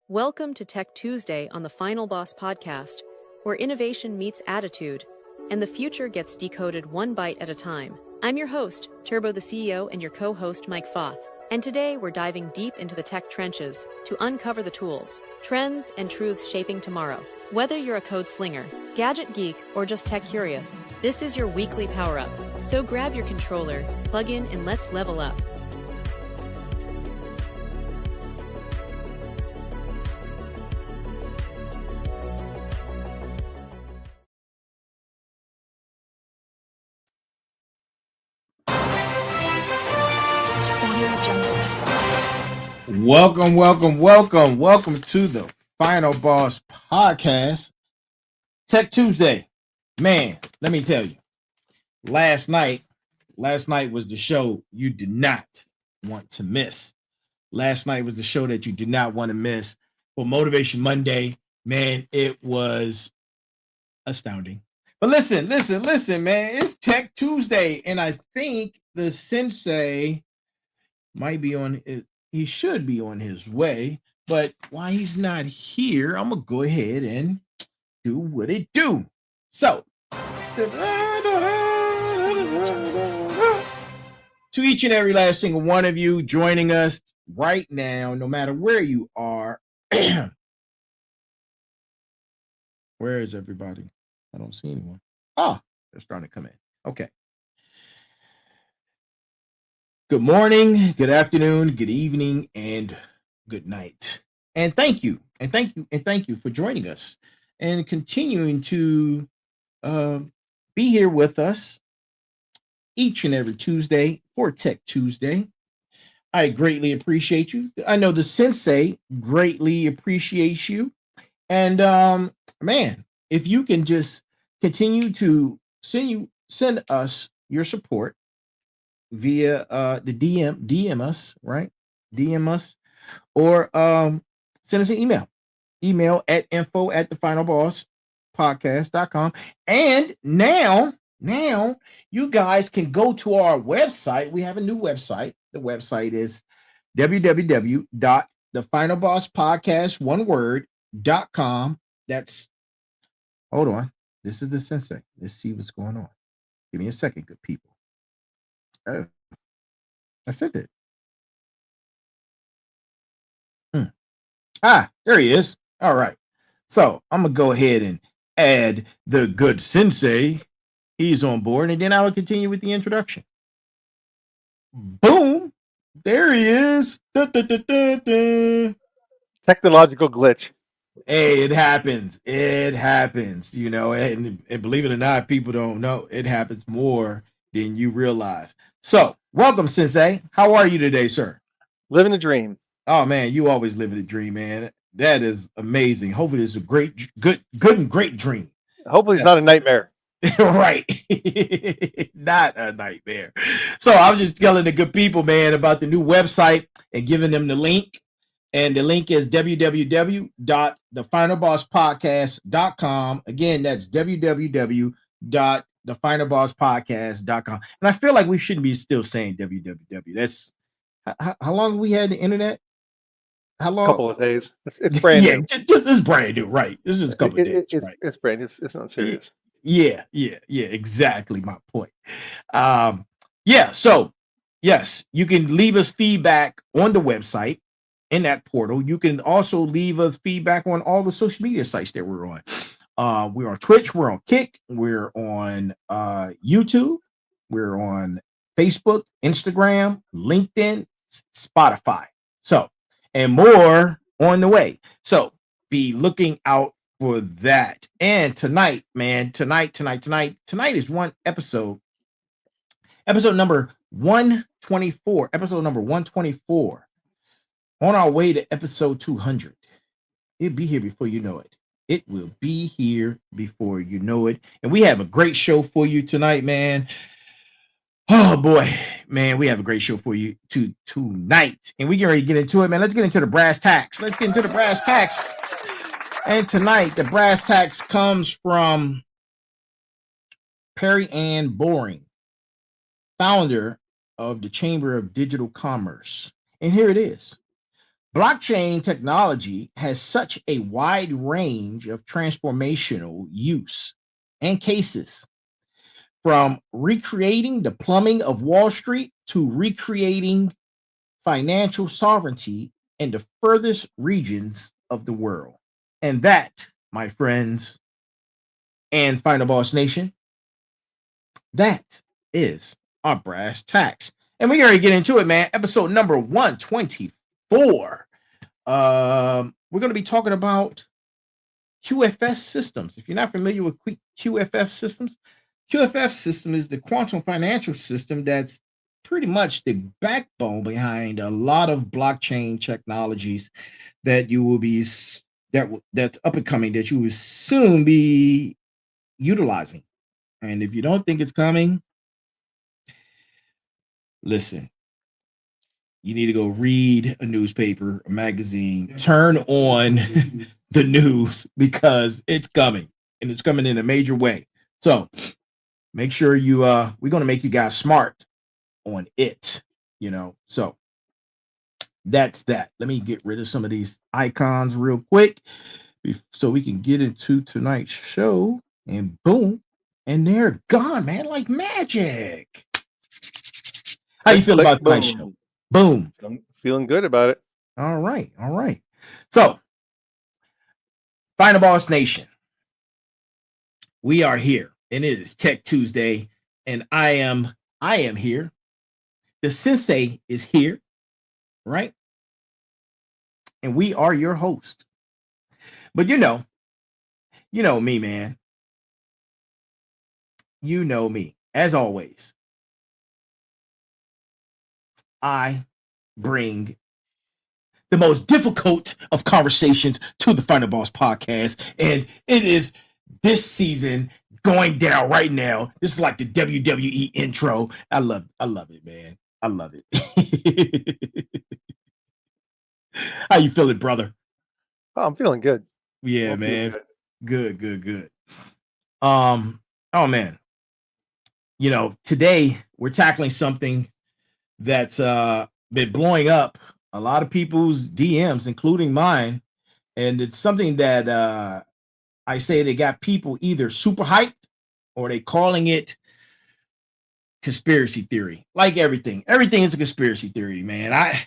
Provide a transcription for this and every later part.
Welcome to Tech Tuesday on the Final Boss podcast, where innovation meets attitude, and the future gets decoded one bite at a time. I'm your host, Turbo the CEO, and your co-host, Mike Foth. And today we're diving deep into the tech trenches to uncover the tools, trends, and truths shaping tomorrow. Whether you're a code slinger, gadget geek, or just tech curious, this is your weekly power-up. So grab your controller, plug in, and let's level up. Welcome to the Final Boss podcast. Tech Tuesday. Man, let me tell you. Last night was the show you did not want to miss. Last night was the show that you did not want to miss. For Motivation Monday, man, it was astounding. But listen, man, it's Tech Tuesday, and I think the sensei might be on it. He should be on his way, but while he's not here, I'm gonna go ahead and do what it do. So, to each and every last single one of you joining us right now, no matter where you are, where is everybody? I don't see anyone. Oh, they're starting to come in. Okay. Good morning, good afternoon, good evening, and good night. And thank you for joining us and continuing to be here with us each and every Tuesday for Tech Tuesday. I greatly appreciate you. I know the sensei greatly appreciates you. And man, if you can just continue to send us your support via the DM us, right? DM us, or send us an email at info@thefinalbosspodcast.com. And now you guys can go to our website. We have a new website. The website is www.thefinalbosspodcast.com. That's, hold on, this is the sensei. Let's see what's going on. Give me a second, good people. Oh, I said it. There he is. All right. So I'm going to go ahead and add the good sensei. He's on board, and then I will continue with the introduction. Boom. There he is. Technological glitch. Hey, it happens. You know, and believe it or not, people don't know. It happens more than you realize. So, welcome, Sensei. How are you today, sir? Living the dream. Oh man, you always live in a dream, man. That is amazing. Hopefully, it's a good and great dream. Hopefully, it's not a nightmare. Right. Not a nightmare. So I'm just telling the good people, man, about the new website and giving them the link. And the link is www.thefinalbosspodcast.com. Again, that's www.thefinalbosspodcast.com. And I feel like we shouldn't be still saying www. That's how long we had the internet? How long? A couple of days. It's brand new. Just it's brand new, right? This is a couple of days. Right? It's brand new. It's not serious. Yeah, exactly my point. So yes, you can leave us feedback on the website in that portal. You can also leave us feedback on all the social media sites that we're on. We're on Twitch, we're on Kick, we're on YouTube, we're on Facebook, Instagram, LinkedIn, Spotify. So, and more on the way. So be looking out for that. And tonight, man, tonight is one episode number 124. Episode number 124. On our way to episode 200. It'll be here before you know it. It will be here before you know it. And we have a great show for you tonight, man. Oh boy, man, we have a great show for you tonight. And we can already get into it, man. Let's get into the brass tacks. And tonight, the brass tacks comes from Perry Ann Boring, founder of the Chamber of Digital Commerce. And here it is. Blockchain technology has such a wide range of transformational use and cases, from recreating the plumbing of Wall Street to recreating financial sovereignty in the furthest regions of the world. And that, my friends and Final Boss Nation, that is our brass tacks. And we're going to get into it, man. Episode number 124. We're going to be talking about QFS systems. If you're not familiar with QFS systems, QFS system is the quantum financial system that's pretty much the backbone behind a lot of blockchain technologies that you will be that's up and coming, that you will soon be utilizing. And if you don't think it's coming, listen, you need to go read a newspaper, a magazine, turn on the news, because it's coming, and it's coming in a major way. So make sure you we're going to make you guys smart on it, so that's that. Let me get rid of some of these icons real quick so we can get into tonight's show. And boom, and they're gone, man, like magic. How you feel about tonight's show? Boom. Feeling good about it. All right. So, Final Boss Nation, we are here, and it is Tech Tuesday, and I am here. The sensei is here, right? And we are your host. But you know me, man. You know me. As always, I bring the most difficult of conversations to the Final Boss podcast, and it is this season going down right now. This is like the WWE intro. I love it, man. I love it. How you feeling, brother? Oh, I'm feeling good. Yeah, man. Good. Oh man. Today we're tackling something that's been blowing up a lot of people's DMs, including mine, and it's something that I say they got people either super hyped or they calling it conspiracy theory. Like everything is a conspiracy theory, man. I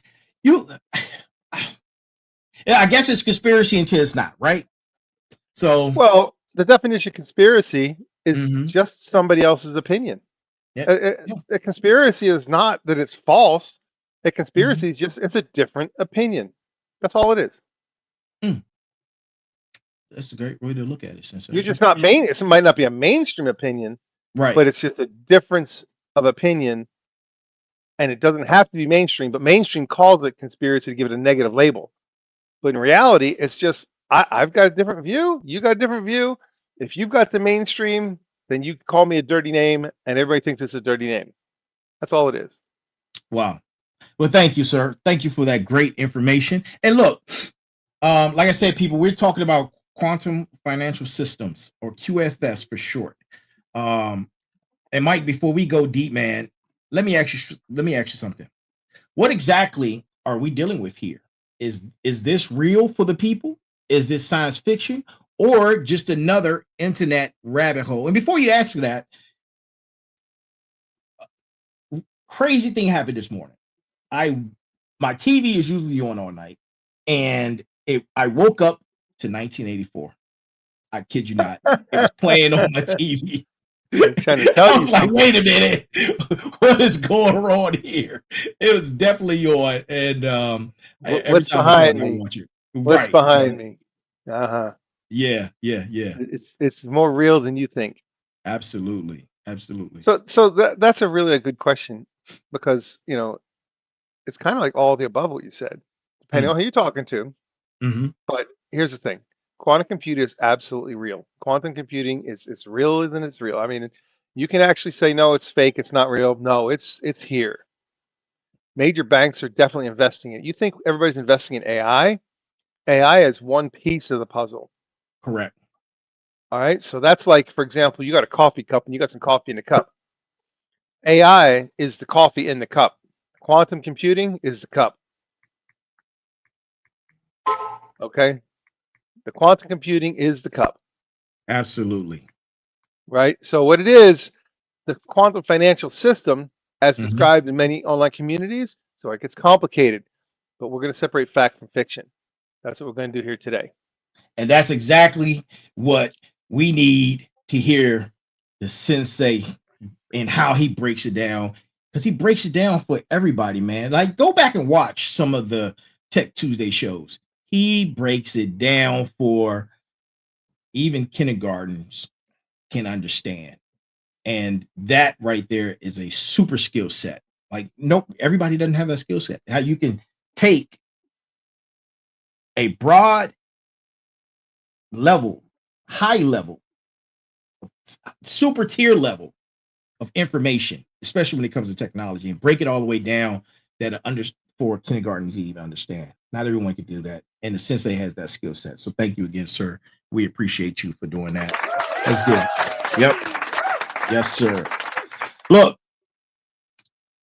guess it's conspiracy until it's not, right? So, well, the definition of conspiracy is just somebody else's opinion. A conspiracy is not that it's false. A conspiracy is just, it's a different opinion. That's all it is. That's a great way to look at it. You're just not it might not be a mainstream opinion, right? But it's just a difference of opinion, and it doesn't have to be mainstream. But mainstream calls it conspiracy to give it a negative label. But in reality, it's just I've got a different view. You got a different view. If you've got the mainstream, then you call me a dirty name, and everybody thinks it's a dirty name. That's all it is. Wow. Well, thank you, sir. Thank you for that great information. And look, like I said, people, we're talking about quantum financial systems, or QFS for short. And Mike, before we go deep, man, let me ask you something. What exactly are we dealing with here? Is this real for the people? Is this science fiction, or just another internet rabbit hole? And before you answer that, crazy thing happened this morning. My TV is usually on all night, and I woke up to 1984. I kid you not. It was playing on my TV. I was like, wait a minute, what is going on here? It was definitely on, and what's behind me? What's behind me? Yeah. It's more real than you think. Absolutely. So that's a really good question, because it's kind of like all the above what you said, depending on who you're talking to. But here's the thing. Quantum computing is absolutely real. Quantum computing is realer than it's real. I mean, you can actually say, no, it's fake, it's not real. No, it's here. Major banks are definitely investing in it. You think everybody's investing in AI? AI is one piece of the puzzle. Correct. All right. So that's like, for example, you got a coffee cup and you got some coffee in the cup. AI is the coffee in the cup. Quantum computing is the cup. Okay. The quantum computing is the cup, Absolutely. right? So what it is, the quantum financial system, as Mhm. described in many online communities, so it gets complicated, but we're going to separate fact from fiction. That's what we're going to do here today. And that's exactly what we need to hear the sensei and how he breaks it down. Because he breaks it down for everybody, man. Like, go back and watch some of the Tech Tuesday shows. He breaks it down for even kindergartens can understand. And that right there is a super skill set. Like, nope, everybody doesn't have that skill set. How you can take a broad level, high level, super tier level of information, especially when it comes to technology, and break it all the way down that for kindergartens to even understand. Not everyone can do that, and the sensei has that skill set. So thank you again, sir. We appreciate you for doing that. That's good. Yep. Yes, sir. Look,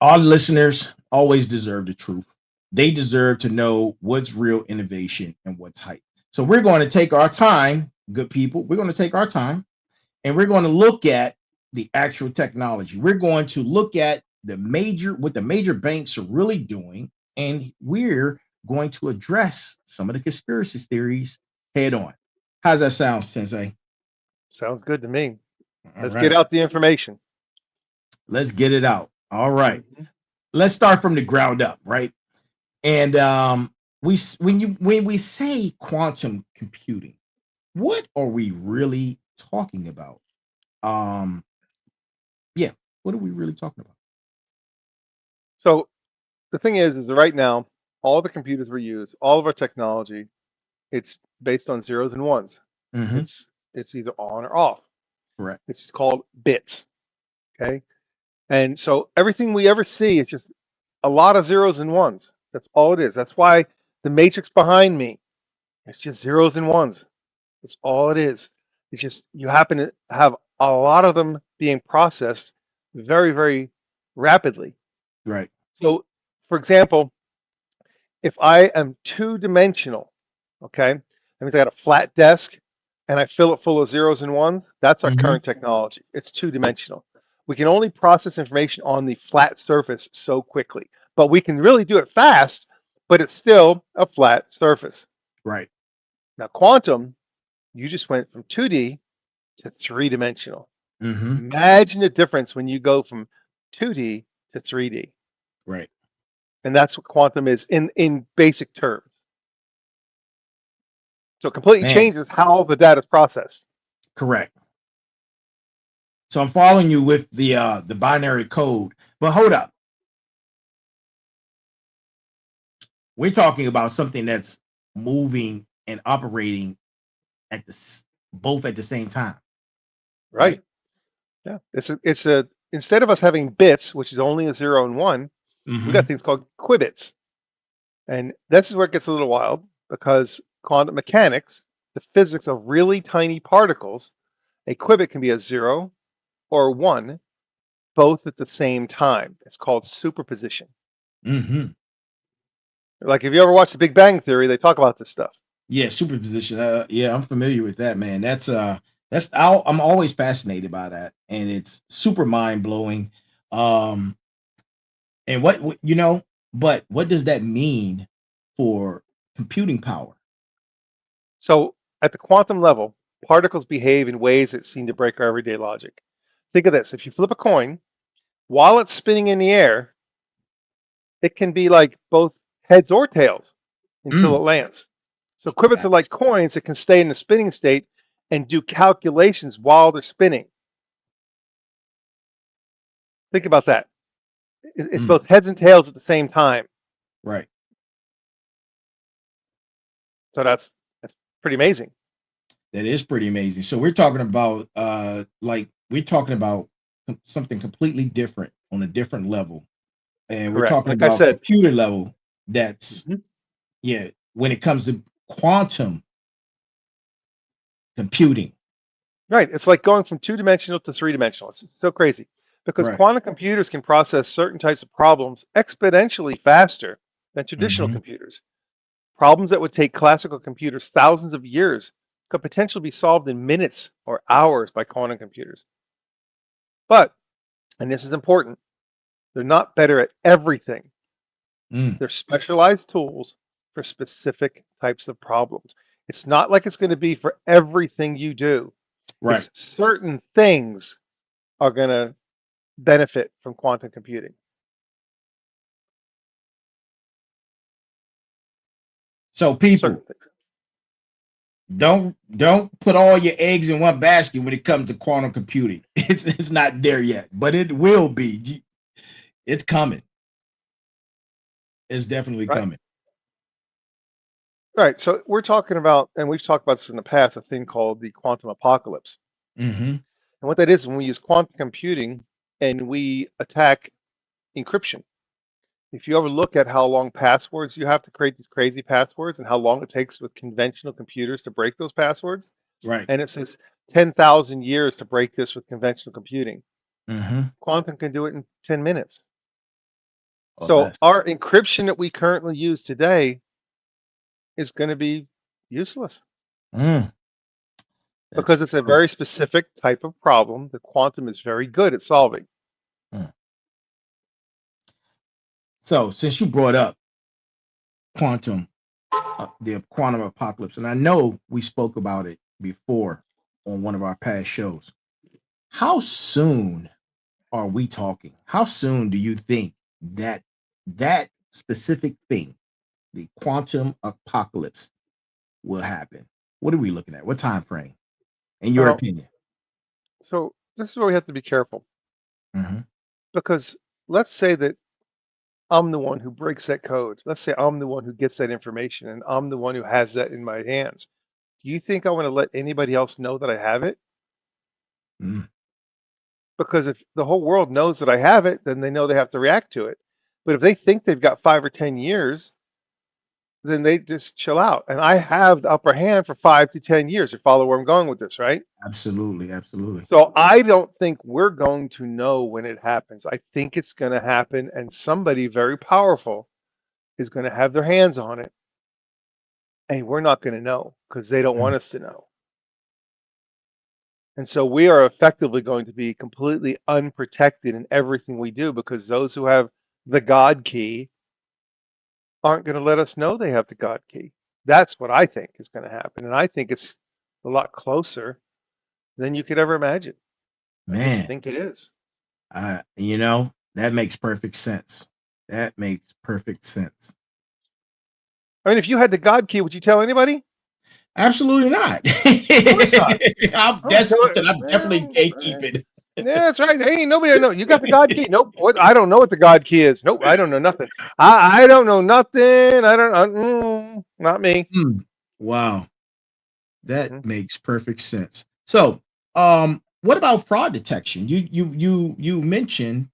our listeners always deserve the truth. They deserve to know what's real innovation and what's hype. So we're going to take our time, good people. We're going to take our time and we're going to look at the actual technology. We're going to look at what the major banks are really doing, and we're going to address some of the conspiracy theories head on. How's that sound, Sensei? Sounds good to me. All Let's get right, out the information. let's get it out. All right, Mhm. let's start from the ground up, right? And when we say quantum computing, what are we really talking about? Um, yeah, what are we really talking about? So the thing is right now, all the computers we use, all of our technology, it's based on zeros and ones. Mm-hmm. It's either on or off. Correct. It's called bits. Okay. And so everything we ever see is just a lot of zeros and ones. That's all it is. That's why the matrix behind me, it's just zeros and ones. That's all it is. It's just you happen to have a lot of them being processed very, very rapidly. Right. So, for example, if I am two-dimensional, okay, that means I got a flat desk and I fill it full of zeros and ones. That's our Mm-hmm. current technology. It's two-dimensional. We can only process information on the flat surface so quickly, but we can really do it fast, but it's still a flat surface. Right. Now, quantum, you just went from 2D to three-dimensional. Mm-hmm. Imagine the difference when you go from 2D to 3D. Right. And that's what quantum is in basic terms. So it completely Man, changes how the data is processed. correct. So I'm following you with the binary code, but hold up. We're talking about something that's moving and operating at both at the same time, Right. right? Yeah. It's a instead of us having bits, which is only a 0 and 1, we got Mm-hmm. things called qubits. And this is where it gets a little wild because quantum mechanics, the physics of really tiny particles, a qubit can be a 0 or 1, both at the same time. It's called superposition. Mm-hmm. Like if you ever watch The Big Bang Theory, they talk about this stuff. Yeah, superposition. Yeah, I'm familiar with that, man. I'm always fascinated by that, and it's super mind blowing. Um, and but what does that mean for computing power? So at the quantum level, particles behave in ways that seem to break our everyday logic. Think of this. If you flip a coin, while it's spinning in the air, it can be like both heads or tails until it Mm, lands. So qubits are like that's coins that can stay in the spinning state and do calculations while they're spinning. Think about that. It's mm, both heads and tails at the same time. right. So that's pretty amazing. That is pretty amazing. So we're talking about something completely different on a different level. And we're Correct. talking Like I about said, computer level that's mhm, yeah, when it comes to quantum computing. right. It's like going from two-dimensional to three-dimensional. It's so crazy because Right. quantum computers can process certain types of problems exponentially faster than traditional Hmm. computers. Problems that would take classical computers thousands of years could potentially be solved in minutes or hours by quantum computers. But, and this is important, they're not better at everything. They're specialized tools for specific types of problems. It's not like it's going to be for everything you do. Right. It's certain things are going to benefit from quantum computing. So people, don't put all your eggs in one basket when it comes to quantum computing. It's not there yet, but it will be. It's coming. It's definitely coming. Right. So we're talking about, and we've talked about this in the past, a thing called the quantum apocalypse. And what that is, when we use quantum computing and we attack encryption. If you ever look at how long passwords you have to create these crazy passwords and how long it takes with conventional computers to break those passwords, right? And it says 10,000 years to break this with conventional computing. Quantum can do it in 10 minutes. So our encryption that we currently use today is going to be useless because it's a very specific type of problem that quantum is very good at solving. So since you brought up quantum, the quantum apocalypse, and I know we spoke about it before on one of our past shows, how soon are we talking? How soon do you think that specific thing, the quantum apocalypse, will happen? What are we looking at? What time frame, in your opinion? So this is where we have to be careful, because let's say that I'm the one who breaks that code. Let's say I'm the one who gets that information, and I'm the one who has that in my hands. Do you think I want to let anybody else know that I have it? Because if the whole world knows that I have it, then they know they have to react to it. But if they think they've got 5 or 10 years, then they just chill out. And I have the upper hand for 5 to 10 years. You follow where I'm going with this, right? Absolutely, absolutely. So I don't think we're going to know when it happens. I think it's going to happen, and somebody very powerful is going to have their hands on it. And we're not going to know because they don't want us to know. And so we are effectively going to be completely unprotected in everything we do because those who have the God key aren't going to let us know they have the God key. That's what I think is going to happen. And I think it's a lot closer than you could ever imagine. Man, I just think it is. That makes perfect sense. That makes perfect sense. I mean, if you had the God key, would you tell anybody? Absolutely not. That's something I'm definitely gatekeeping. Yeah, that's right. Hey, nobody know. You got the God key? Nope. What? I don't know what the God key is. Nope. I don't know nothing. I don't know nothing. I don't. Not me. Wow, that makes perfect sense. So, what about fraud detection? You mentioned.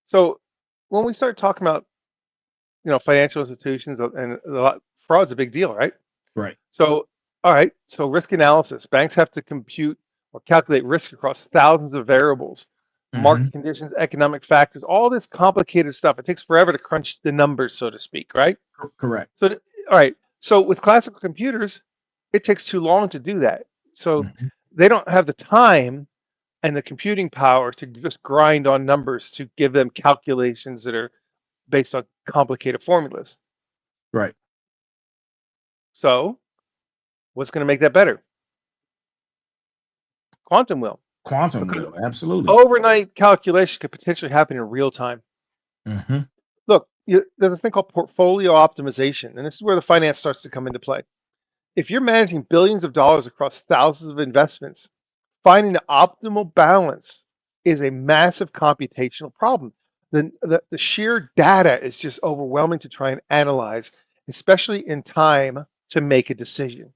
So, when we start talking about financial institutions and fraud's a big deal, right? Right. So, all right. So risk analysis. Banks have to compute or calculate risk across thousands of variables, market conditions, economic factors, all this complicated stuff. It takes forever to crunch the numbers, so to speak, right? Correct. So, all right. So with classical computers, it takes too long to do that. So they don't have the time and the computing power to just grind on numbers to give them calculations that are based on complicated formulas. Right. So what's going to make that better? Quantum will. Quantum will, absolutely. Overnight calculation could potentially happen in real time. Look, there's a thing called portfolio optimization, and this is where the finance starts to come into play. If you're managing billions of dollars across thousands of investments, finding the optimal balance is a massive computational problem. The sheer data is just overwhelming to try and analyze, especially in time to make a decision.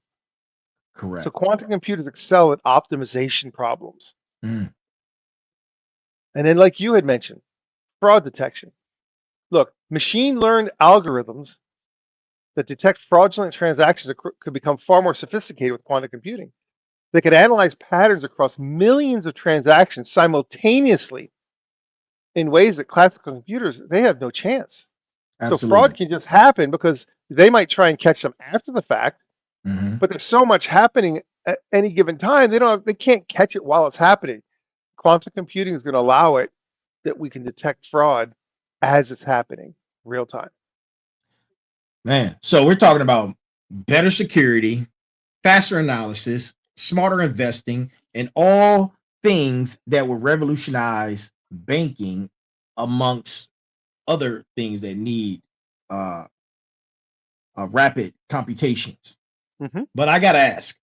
Correct. So quantum computers excel at optimization problems. And then, like you had mentioned, fraud detection. Look, machine learned algorithms that detect fraudulent transactions could become far more sophisticated with quantum computing. They could analyze patterns across millions of transactions simultaneously in ways that classical computers, they have no chance. So fraud Absolutely. can just happen because they might try and catch them after the fact, but there's so much happening at any given time, they can't catch it while it's happening. Quantum computing is going to allow it that we can detect fraud as it's happening, real time. Man, so we're talking about better security, faster analysis, smarter investing, and all things that will revolutionize banking amongst other things that need uh, rapid computations. But I got to ask,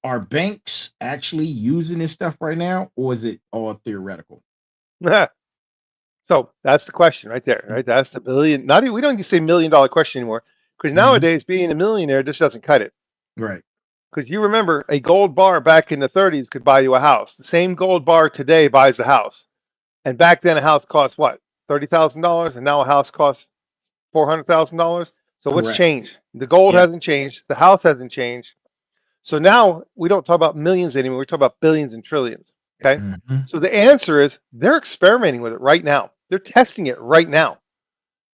are banks actually using this stuff right now, or is it all theoretical? So that's the question right there, right? That's the billion. Not even, we don't even say $1 million question anymore, because nowadays being a millionaire just doesn't cut it. Right. Because you remember a gold bar back in the 30s could buy you a house. The same gold bar today buys a house. And back then a house cost what? $30,000, and now a house costs $400,000. So what's Correct. changed? The gold Yeah. hasn't changed. The house hasn't changed. So now we don't talk about millions anymore. We talk about billions and trillions. Okay. So the answer is they're experimenting with it right now. They're testing it right now.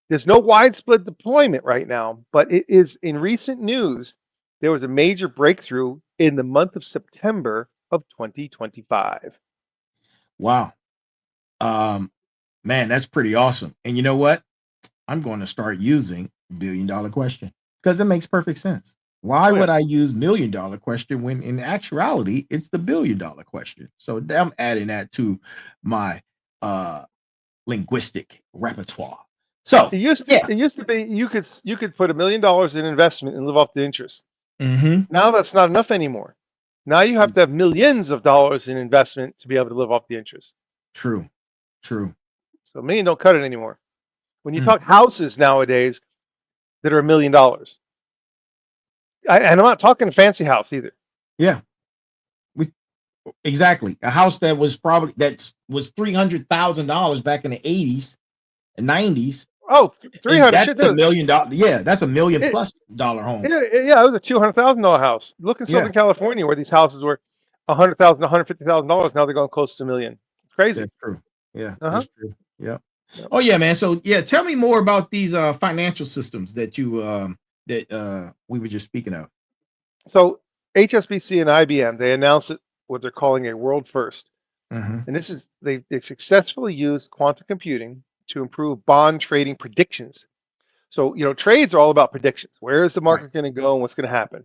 There's no widespread deployment right now, but it is in recent news. There was a major breakthrough in the month of September of 2025. Wow. Man, that's pretty awesome. And you know what? I'm going to start using $1 billion question because it makes perfect sense. Why Oh, yeah. would I use $1 million question when in actuality it's the $1 billion question? So I'm adding that to my linguistic repertoire. So It used to be you could put $1 million in investment and live off the interest. Now that's not enough anymore. Now you have to have millions of dollars in investment to be able to live off the interest. True. So $1 million don't cut it anymore. When you Mm. talk houses nowadays that are $1 million, and I'm not talking a fancy house either. Yeah. Exactly. A house that was probably was $300,000 back in the 80s and 90s. Oh, 300 That's shit. $1 million. Yeah, that's $1 million It, plus dollar home. yeah, it was a $200,000 house. Look in Southern California where these houses were $100,000, $150,000. Now they're going close to $1 million. It's crazy. That's true. Yeah, Uh-huh. that's true. Yeah. Yep. Oh yeah, man. So yeah, tell me more about these financial systems that we were just speaking of. So HSBC and IBM, they announced what they're calling a world first. And this is they successfully used quantum computing to improve bond trading predictions. So, trades are all about predictions. Where is the market going to go and what's going to happen?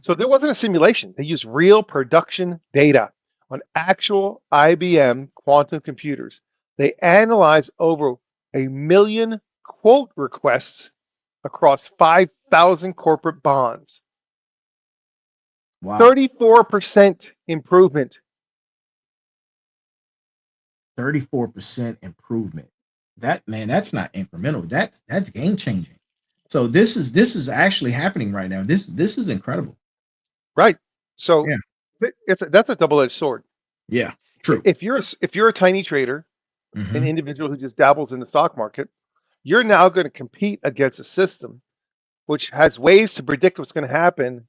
So there wasn't a simulation. They used real production data on actual IBM quantum computers. They analyzed over 1 million quote requests across 5,000 corporate bonds. Wow. 34% improvement. 34% improvement. That's not incremental. That's game changing. So this is actually happening right now. This is incredible. Right. So Yeah. that's a double-edged sword. Yeah. True. If you're a tiny trader, an individual who just dabbles in the stock market, you're now going to compete against a system which has ways to predict what's going to happen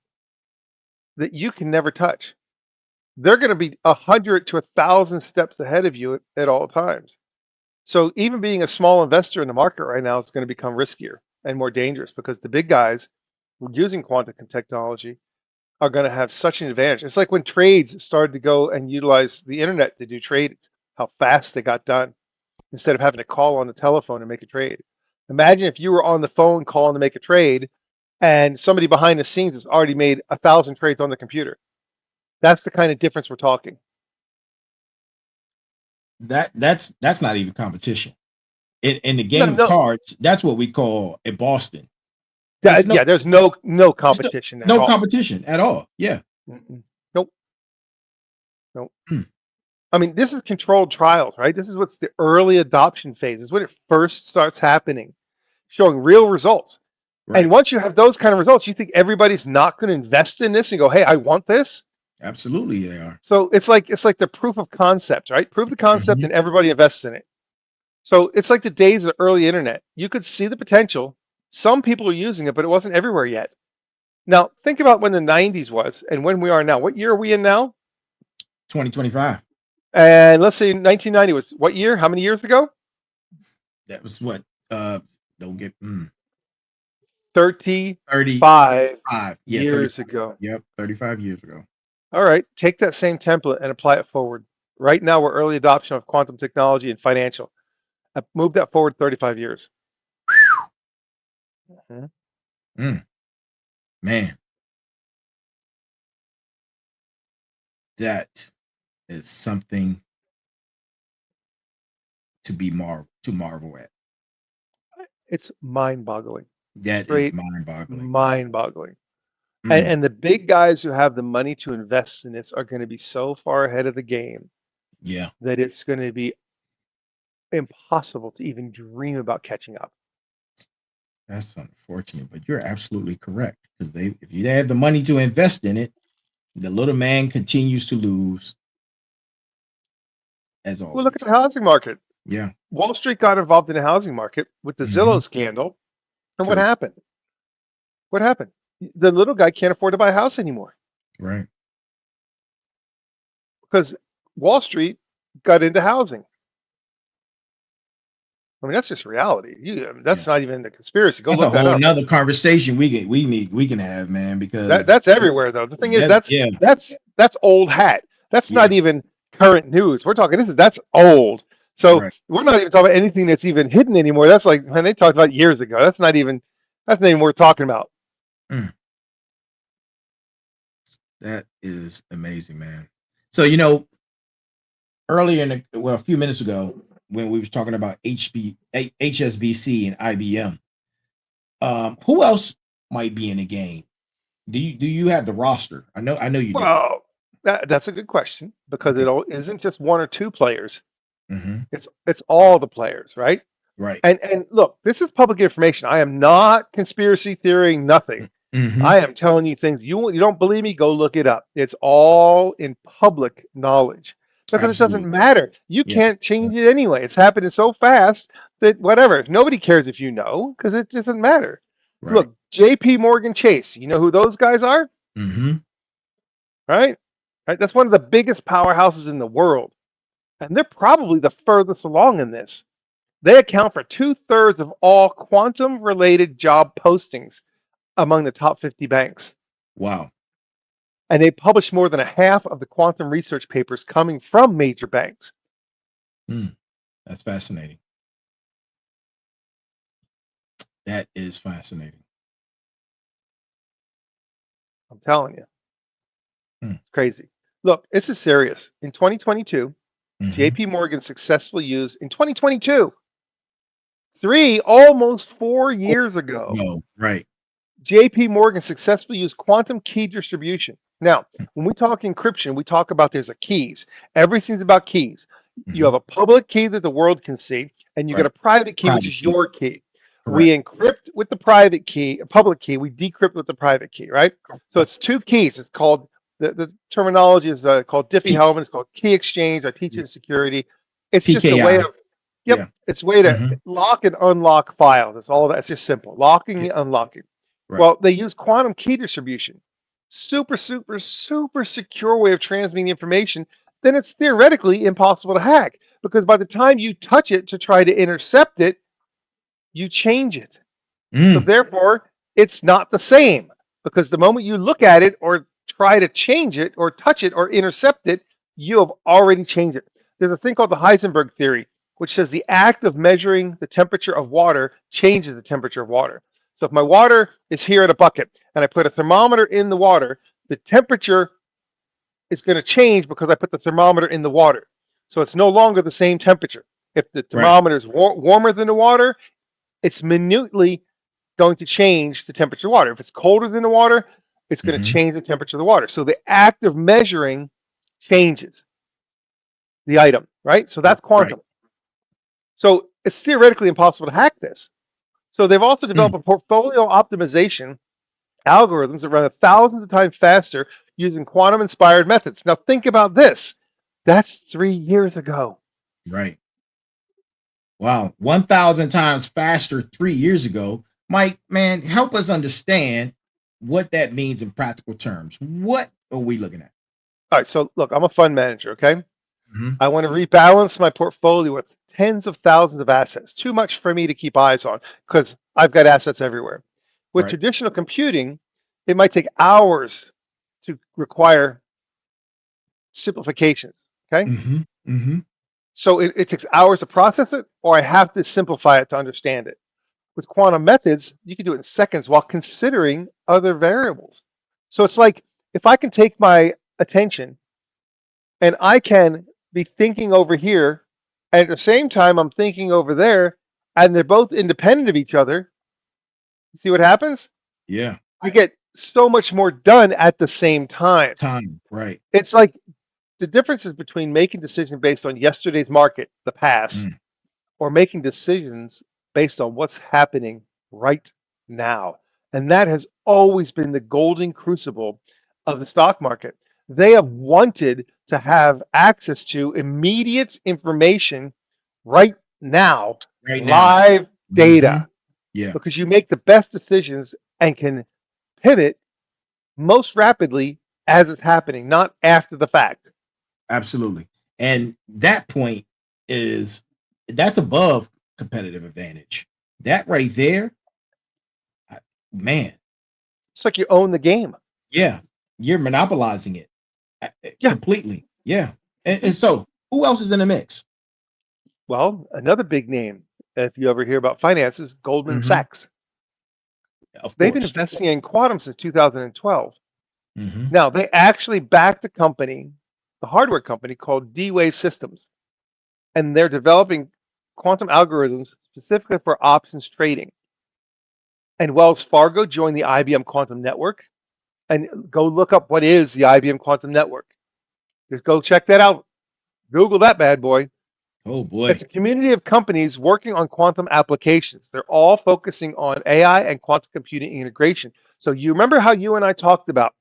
that you can never touch. They're going to be 100 to 1,000 steps ahead of you at all times. So even being a small investor in the market right now is going to become riskier and more dangerous because the big guys who are using quantum technology are going to have such an advantage. It's like when trades started to go and utilize the internet to do trades, how fast they got done instead of having to call on the telephone and make a trade. Imagine if you were on the phone calling to make a trade and somebody behind the scenes has already made 1,000 trades on the computer. That's the kind of difference we're talking. That's not even competition. In the game of cards, that's what we call a Boston. There's no competition at all. No competition at all. Yeah. Nope. I mean, this is controlled trials, right? This is what's the early adoption phase. It's when it first starts happening, showing real results. Right. And once you have those kind of results, you think everybody's not going to invest in this and go, "Hey, I want this." Absolutely, they are. So it's like the proof of concept, right? Prove the concept, and everybody invests in it. So it's like the days of the early internet. You could see the potential. Some people are using it, but it wasn't everywhere yet. Now, think about when the 90s was and when we are now. What year are we in now? 2025. And let's say 1990 was what year? How many years ago? That was what? The Don't get 35 years 35. ago. Yep, 35 years ago. All right, take that same template and apply it forward. Right now, we're early adoption of quantum technology and financial. Move that forward 35 years. Man, that is something to marvel at. It's mind-boggling. That is mind-boggling. Mind-boggling. And the big guys who have the money to invest in this are going to be so far ahead of the game. Yeah. That it's going to be impossible to even dream about catching up. That's unfortunate, but you're absolutely correct. Because if you have the money to invest in it, the little man continues to lose. As always. Well, look at the housing market. Yeah. Wall Street got involved in the housing market with the Zillow scandal. And what happened? What happened? The little guy can't afford to buy a house anymore. Right. Because Wall Street got into housing. I mean, that's just reality. That's not even the conspiracy. Go that's look a whole that up. Another conversation we can have, man, because that's everywhere though. The thing is that's old hat. That's not even current news. We're talking that's old. So we're not even talking about anything that's even hidden anymore. That's like when they talked about years ago. That's not even worth talking about. That is amazing, man. So earlier a few minutes ago, when we was talking about HSBC and IBM, who else might be in the game? Do you have the roster? I know you do. Well, that's a good question because it isn't just one or two players. It's all the players, right? Right. And look, this is public information. I am not conspiracy theorying nothing. I am telling you things. You don't believe me? Go look it up. It's all in public knowledge. Because it doesn't matter. You can't change it anyway. It's happening so fast that whatever. Nobody cares if you know because it doesn't matter. Right. So look, JPMorgan Chase. You know who those guys are? Right? That's one of the biggest powerhouses in the world. And they're probably the furthest along in this. They account for 2/3 of all quantum-related job postings among the top 50 banks. Wow. And they publish more than a half of the quantum research papers coming from major banks. That's fascinating. That is fascinating. I'm telling you. It's crazy. Look, this is serious. In 2022, JPMorgan successfully used, in 2022, almost 4 years ago. No, right. JPMorgan successfully used quantum key distribution. Now, when we talk encryption, we talk about there's keys. Everything's about keys. You have a public key that the world can see, and you got a private key, which is your key. Correct. We encrypt with the private key, a public key. We decrypt with the private key, right? So it's two keys. It's called, the terminology is called Diffie-Hellman. It's called key exchange. I teach it in security. It's PKI. Just a way of, it's a way to lock and unlock files. It's all that. It's just simple. Locking and unlocking. Right. Well, they use quantum key distribution. Super, super, super secure way of transmitting information. Then it's theoretically impossible to hack because by the time you touch it to try to intercept it, you change it. So therefore, it's not the same because the moment you look at it or try to change it or touch it or intercept it, you have already changed it. There's a thing called the Heisenberg theory, which says the act of measuring the temperature of water changes the temperature of water. So if my water is here in a bucket and I put a thermometer in the water, the temperature is going to change because I put the thermometer in the water. So it's no longer the same temperature. If the thermometer is warmer than the water, it's minutely going to change the temperature of the water. If it's colder than the water, it's going to change the temperature of the water. So the act of measuring changes the item, right? So that's quantum. Right. So it's theoretically impossible to hack this. So they've also developed a portfolio optimization algorithms that run 1,000 times faster using quantum-inspired methods. Now think about this. That's 3 years ago. Right. Wow. 1,000 times faster 3 years ago. Mike, man, help us understand what that means in practical terms. What are we looking at? All right. So look, I'm a fund manager, okay? I want to rebalance my portfolio with tens of thousands of assets, too much for me to keep eyes on because I've got assets everywhere. With Right. traditional computing, it might take hours to require simplifications. Okay. Mm-hmm. Mm-hmm. So it takes hours to process it, or I have to simplify it to understand it. With quantum methods, you can do it in seconds while considering other variables. So it's like if I can take my attention and I can be thinking over here, and at the same time I'm thinking over there, and they're both independent of each other. You see what happens? Yeah. I get so much more done at the same time. Time. Right. It's like the differences between making decisions based on yesterday's market, the past, Mm. or making decisions based on what's happening right now. And that has always been the golden crucible of the stock market. They have wanted to have access to immediate information right now, Right now. live Mm-hmm. data, Yeah. because you make the best decisions and can pivot most rapidly as it's happening, not after the fact. Absolutely. And that point that's above competitive advantage. That right there, man, It's like you own the game. yeah, you're monopolizing it Yeah. completely. Yeah. And so who else is in the mix? Well, another big name, if you ever hear about finances, Goldman Mm-hmm. Sachs. Of They've been course. investing in quantum since 2012. Mm-hmm. Now, they actually backed a company, the hardware company called D-Wave Systems, and they're developing quantum algorithms specifically for options trading. And Wells Fargo joined the IBM Quantum Network. And go look up what is the IBM Quantum Network. Just go check that out. Google that bad boy. Oh boy. It's a community of companies working on quantum applications. They're all focusing on AI and quantum computing integration. So you remember how you and I talked about,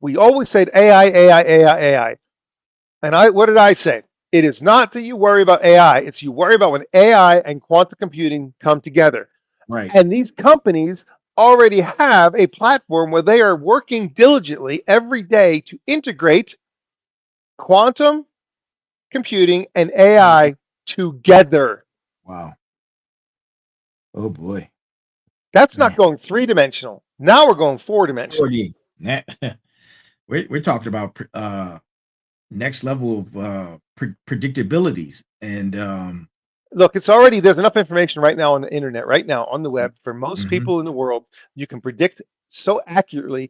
we always said AI, AI, AI, AI. And what did I say? It is not that you worry about AI, it's you worry about when AI and quantum computing come together. Right. And these companies already have a platform where they are working diligently every day to integrate quantum computing and AI together. Wow. Oh boy. That's not Man. going three-dimensional. Now we're going four-dimensional. 4D. We're talking about next level of predictabilities and Look, it's already, there's enough information right now on the internet, right now on the web, for most mhm. people in the world. You can predict so accurately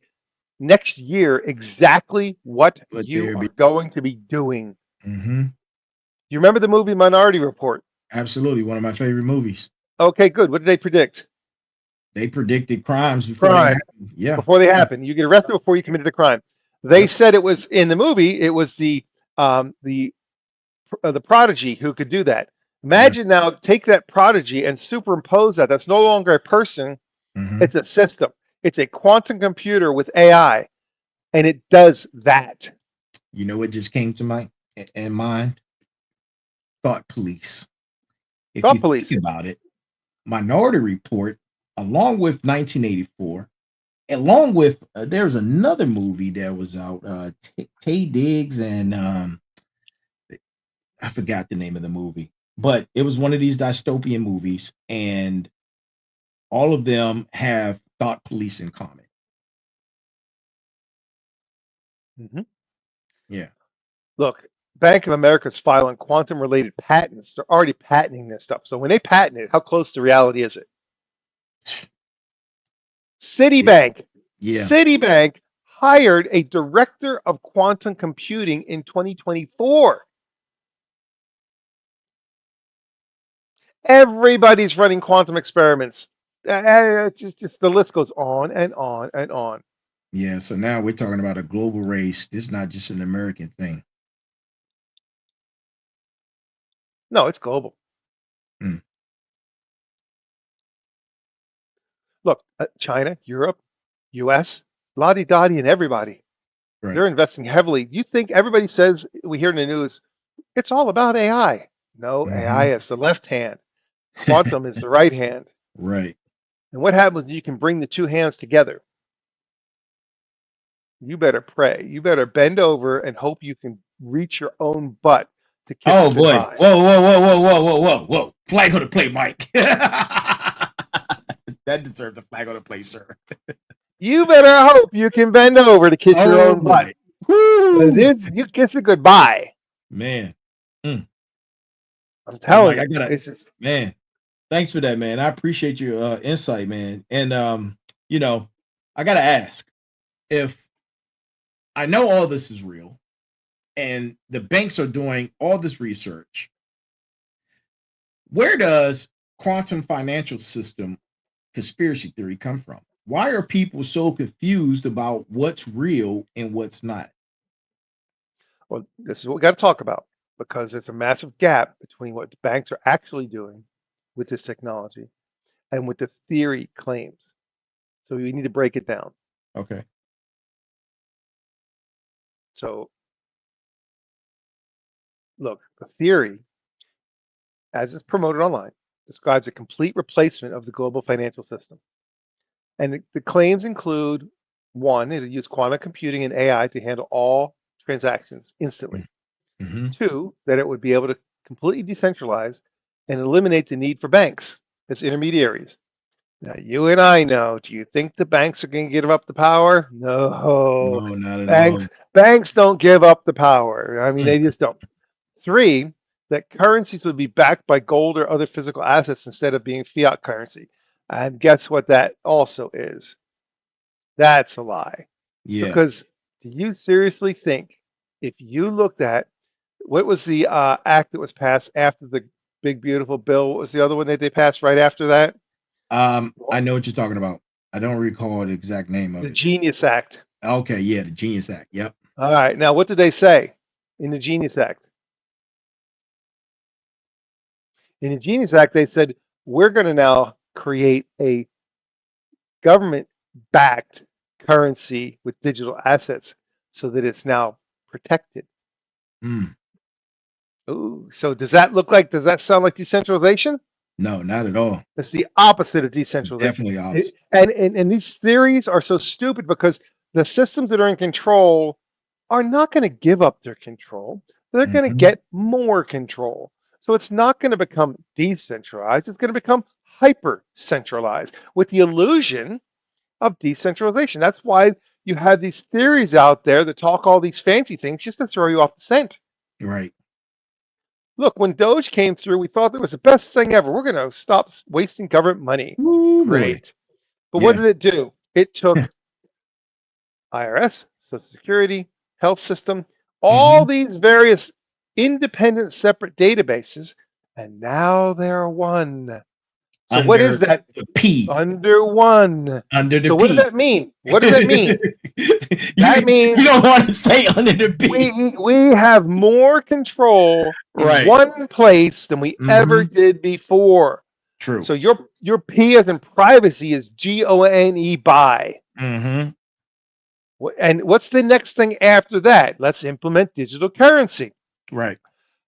next year exactly what But you there be are going to be doing. hmm You remember the movie Minority Report? absolutely one of my favorite movies. Okay, good. What did they predict? They predicted crimes before they Crime happened. Yeah. before they happen. You get arrested before you committed a crime. They Yep. said it was in the movie. It was the prodigy who could do that. Yeah. Imagine now, take that prodigy and superimpose that. That's no longer a person. hmm It's a system. It's a quantum computer with AI, and it does that. You know what just came to my in mind? Thought police. If Thought you think police. about it, Minority Report, along with 1984, along with there's another movie that was out, Tay Diggs and I forgot the name of the movie, but it was one of these dystopian movies, and all of them have thought police in common. hmm Yeah. Look, Bank of America's filing quantum-related patents. They're already patenting this stuff. So when they patent it, how close to reality is it? Yeah. Citibank. Yeah. Citibank hired a director of quantum computing in 2024. Everybody's running quantum experiments. It's just the list goes on and on and on. Yeah. So now we're talking about a global race. This is not just an American thing. No, it's global. Mm. Look, China, Europe, US, Lottie-Dottie, and everybody. Right. They're investing heavily. You think everybody says, we hear in the news, it's all about AI. No, AI is the left hand. Quantum is the right hand. Right. And what happens when you can bring the two hands together? You better pray. You better bend over and hope you can reach your own butt to kiss Oh boy! goodbye. Whoa! Flag on the play, Mike. That deserves a flag on the play, sir. You better hope you can bend over to kiss your own butt. You kiss it goodbye. Man. I'm telling Mike, you. Man, thanks for that, man. I appreciate your insight, man. And I gotta ask, if I know all this is real and the banks are doing all this research, where does quantum financial system conspiracy theory come from? Why are people so confused about what's real and what's not? Well, this is what we got to talk about, because there's a massive gap between what the banks are actually doing with this technology and what the theory claims. So we need to break it down. Okay. So look, the theory, as it's promoted online, describes a complete replacement of the global financial system. And the claims include, one, it'll use quantum computing and AI to handle all transactions instantly. Mm-hmm. Two, that it would be able to completely decentralize and eliminate the need for banks as intermediaries. Now, you and I know, do you think the banks are going to give up the power? No. No, not at all. Banks don't give up the power. I mean, they just don't. Three, that currencies would be backed by gold or other physical assets instead of being fiat currency. And guess what that also is? That's a lie. Yeah. Because do you seriously think, if you looked at what was the act that was passed after the big beautiful bill? What was the other one that they passed right after that? I know what you're talking about. I don't recall the exact name of it. The Genius Act. Okay, yeah, the Genius Act. Yep. All right. Now, what did they say in the Genius Act? In the Genius Act, they said, we're going to now create a government-backed currency with digital assets so that it's now protected. Ooh, so does that sound like decentralization? No, not at all. That's the opposite of decentralization. It's definitely opposite. And these theories are so stupid because the systems that are in control are not going to give up their control. They're going to get more control. So it's not going to become decentralized. It's going to become hyper centralized with the illusion of decentralization. That's why you have these theories out there that talk all these fancy things just to throw you off the scent. Right. Look, when Doge came through, we thought it was the best thing ever. We're going to stop wasting government money. Ooh, great. Boy. But what did it do? It took IRS, Social Security, health system, all these various independent separate databases, and now they're one. So what is that? The P. Under one. Under the so P. What does that mean? What does that mean? That means you don't want to say under the P. We have more control in one place than we ever did before. True. So your P as in privacy is GONE by. And what's the next thing after that? Let's implement digital currency. Right.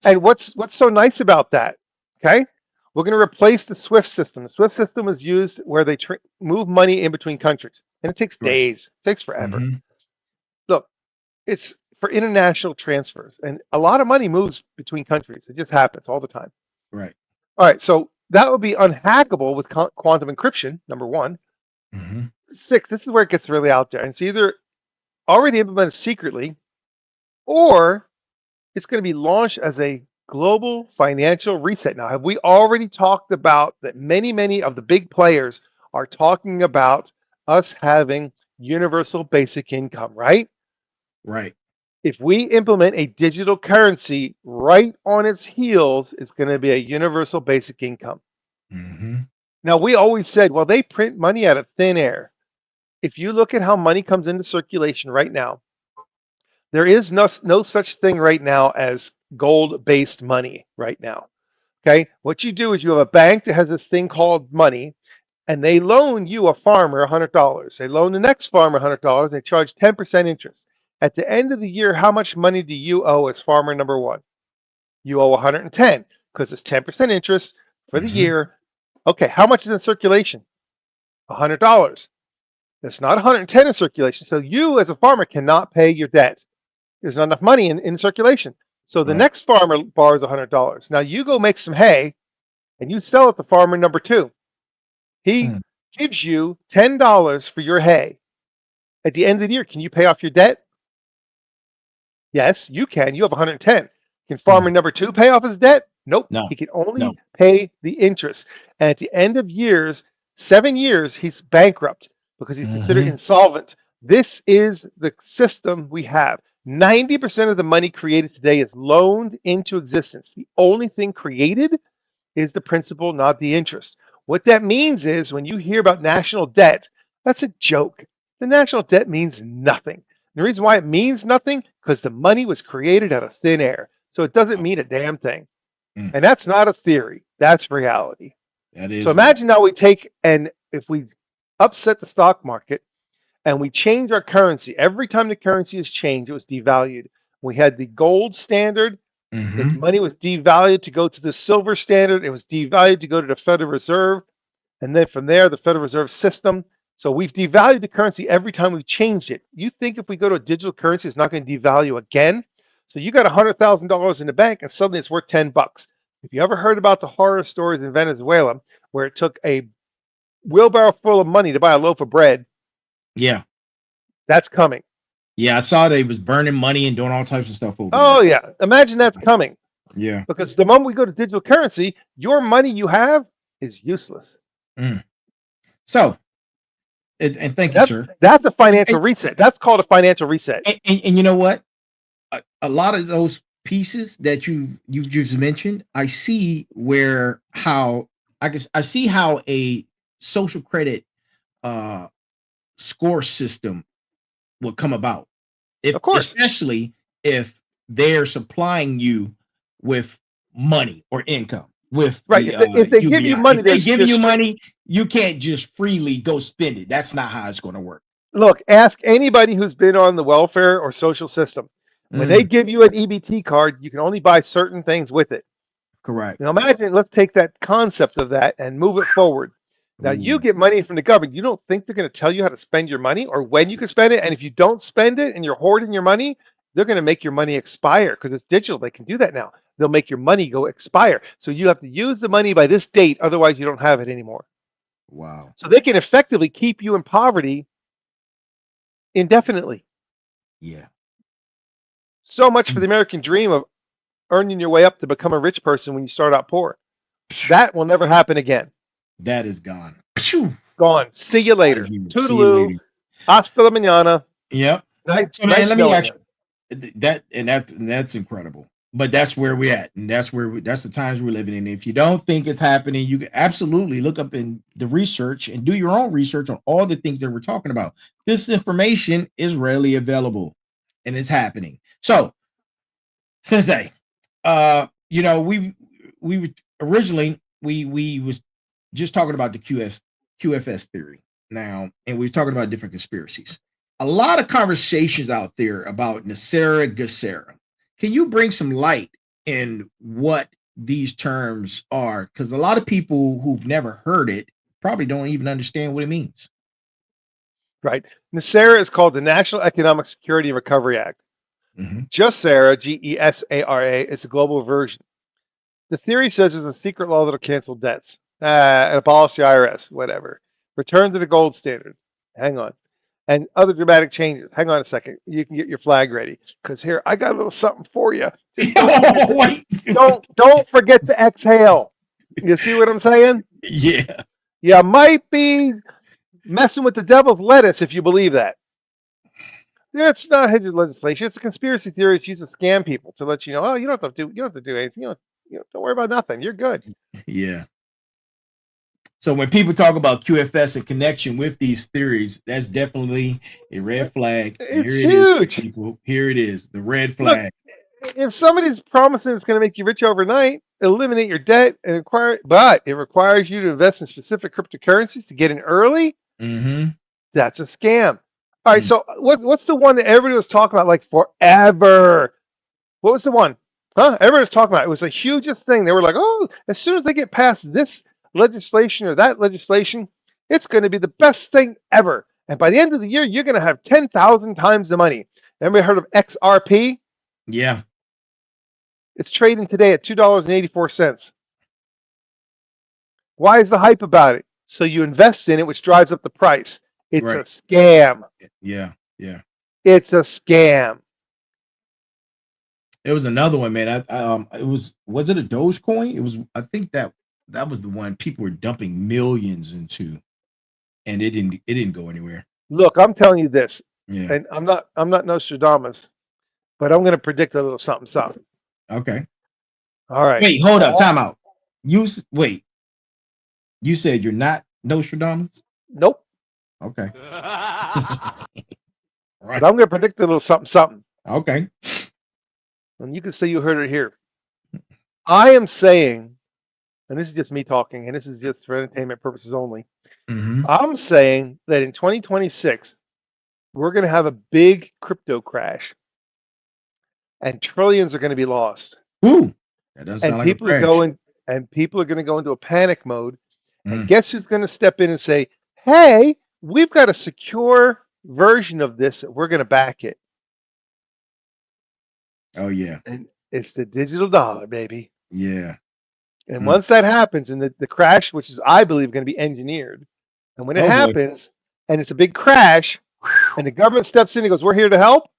And what's so nice about that? Okay. We're going to replace the SWIFT system. The SWIFT system was used where they move money in between countries. And it takes days. It takes forever. Look, it's for international transfers. And a lot of money moves between countries. It just happens all the time. Right. All right. So that would be unhackable with quantum encryption, number one. 6, this is where it gets really out there. And it's either already implemented secretly or it's going to be launched as a global financial reset. Now, have we already talked about that many of the big players are talking about us having universal basic income, right? Right. If we implement a digital currency, right on its heels, it's going to be a universal basic income. Now, we always said, well, they print money out of thin air. If you look at how money comes into circulation right now, there is no such thing right now as gold-based money right now. Okay, what you do is you have a bank that has this thing called money, and they loan you, a farmer, $100. They loan the next farmer $100, and they charge 10% interest. At the end of the year, how much money do you owe as farmer number one? You owe 110 because it's 10% interest for the year. Okay, how much is in circulation? $100. It's not 110 in circulation, so you as a farmer cannot pay your debt. There's not enough money in circulation. So the Right. next farmer borrows $100. Now you go make some hay and you sell it to farmer number 2. He Mm. gives you $10 for your hay. At the end of the year, can you pay off your debt? Yes, you can. You have 110. Can farmer Mm. number 2 pay off his debt? Nope. No. He can No. only pay the interest. And at the end of years, 7 years, he's bankrupt because he's considered Mm-hmm. insolvent. This is the system we have. 90% of the money created today is loaned into existence. The only thing created is the principal, not the interest. What that means is when you hear about national debt, that's a joke. The national debt means nothing. The reason why it means nothing, because the money was created out of thin air. So it doesn't mean a damn thing. Mm. And that's not a theory. That's reality. That So is real. imagine now we take and if we upset the stock market and we change our currency, every time the currency is changed, it was devalued. We had the gold standard. The Mm-hmm. money was devalued to go to the silver standard. It was devalued to go to the Federal Reserve. And then from there, the Federal Reserve system. So we've devalued the currency every time we've changed it. You think if we go to a digital currency, it's not going to devalue again? So you got $100,000 in the bank and suddenly it's worth $10. If you ever heard about the horror stories in Venezuela where it took a wheelbarrow full of money to buy a loaf of bread, Yeah. that's coming. Yeah. I saw they was burning money and doing all types of stuff over Oh, yeah. Imagine that's coming. there. Yeah. Because the moment we go to digital currency, your money you have is useless. Mm. So, and thank you, That's, sir. that's a financial reset. That's called a financial reset. And you know what? A lot of those pieces that you've just mentioned, I see where how I see how a social credit score system would come about. If Of course. especially if they're supplying you with money or income with Right. the If they give you UBI. money, If they there's give you strict- money, you can't just freely go spend it. That's not how it's going to work. Look, ask anybody who's been on the welfare or social system. When they give you an EBT card, you can only buy certain things with it. Correct. Now imagine, let's take that concept of that and move it forward. Now you Ooh. get money from the government. You don't think they're going to tell you how to spend your money or when you can spend it. And if you don't spend it and you're hoarding your money, they're going to make your money expire because it's digital. They can do that now. They'll make your money go expire. So you have to use the money by this date. Otherwise, you don't have it anymore. Wow. So they can effectively keep you in poverty indefinitely. Yeah. So much for the American dream of earning your way up to become a rich person when you start out poor. That will never happen again. That is gone. Phew. Gone. See you later. See you Toodaloo. later. Hasta la mañana. Yep. Nice, So man, nice let me knowing ask you. you that's incredible. But that's where we're at, and that's the times we're living in. If you don't think it's happening, you can absolutely look up in the research and do your own research on all the things that we're talking about. This information is readily available, and it's happening. So, Sensei, we would originally we was just talking about the QFS theory now, and we're talking about different conspiracies. A lot of conversations out there about NESARA, GESARA. Can you bring some light in what these terms are? Because a lot of people who've never heard it probably don't even understand what it means. Right. NESARA is called the National Economic Security and Recovery Act. Mm-hmm. GESARA, GESARA, is a global version. The theory says there's a secret law that'll cancel debts, abolish the IRS, whatever. Return to the gold standard. Hang on. And other dramatic changes. Hang on a second. You can get your flag ready. Because here, I got a little something for you. Don't forget to exhale. You see what I'm saying? Yeah. You might be messing with the devil's lettuce if you believe that. It's not hidden legislation. It's a conspiracy theory. It's used to scam people to let you know, oh, you don't have to do anything. Don't worry about nothing. You're good. Yeah. So when people talk about QFS in connection with these theories, that's definitely a red flag. It's here huge. It is, people. Here it is, the red flag. Look, if somebody's promising it's going to make you rich overnight, eliminate your debt, and but it requires you to invest in specific cryptocurrencies to get in early, that's a scam. All right, so what's the one that everybody was talking about like forever? What was the one? Everybody was talking about it. It was the hugest thing. They were like, oh, as soon as they get past this legislation or that legislation, it's going to be the best thing ever. And by the end of the year, you're going to have 10,000 times the money. Everybody heard of XRP? Yeah. It's trading today at $2.84. Why is the hype about it? So you invest in it, which drives up the price. It's a Right. scam. Yeah. Yeah. It's a scam. There was another one, man. It was it a Dogecoin? It was. I think that was the one people were dumping millions into, and it didn't go anywhere. Look, I'm telling you this, Yeah. and I'm not Nostradamus, but I'm going to predict a little something. Okay. All right. Wait, hold up. Time out. Wait. You said you're not Nostradamus? Nope. Okay. Right. But I'm going to predict a little something. Okay. And you can say you heard it here. I am saying, and this is just me talking, and this is just for entertainment purposes only. Mm-hmm. I'm saying that in 2026, we're going to have a big crypto crash, and trillions are going to be lost. Ooh, that doesn't sound like a crash. People are going to go into a panic mode. And guess who's going to step in and say, "Hey, we've got a secure version of this. We're going to back it." Oh yeah. And it's the digital dollar, baby. Yeah. And once that happens, and the crash, which is I believe going to be engineered, and when it happens, and it's a big crash, and the government steps in and goes, "We're here to help,"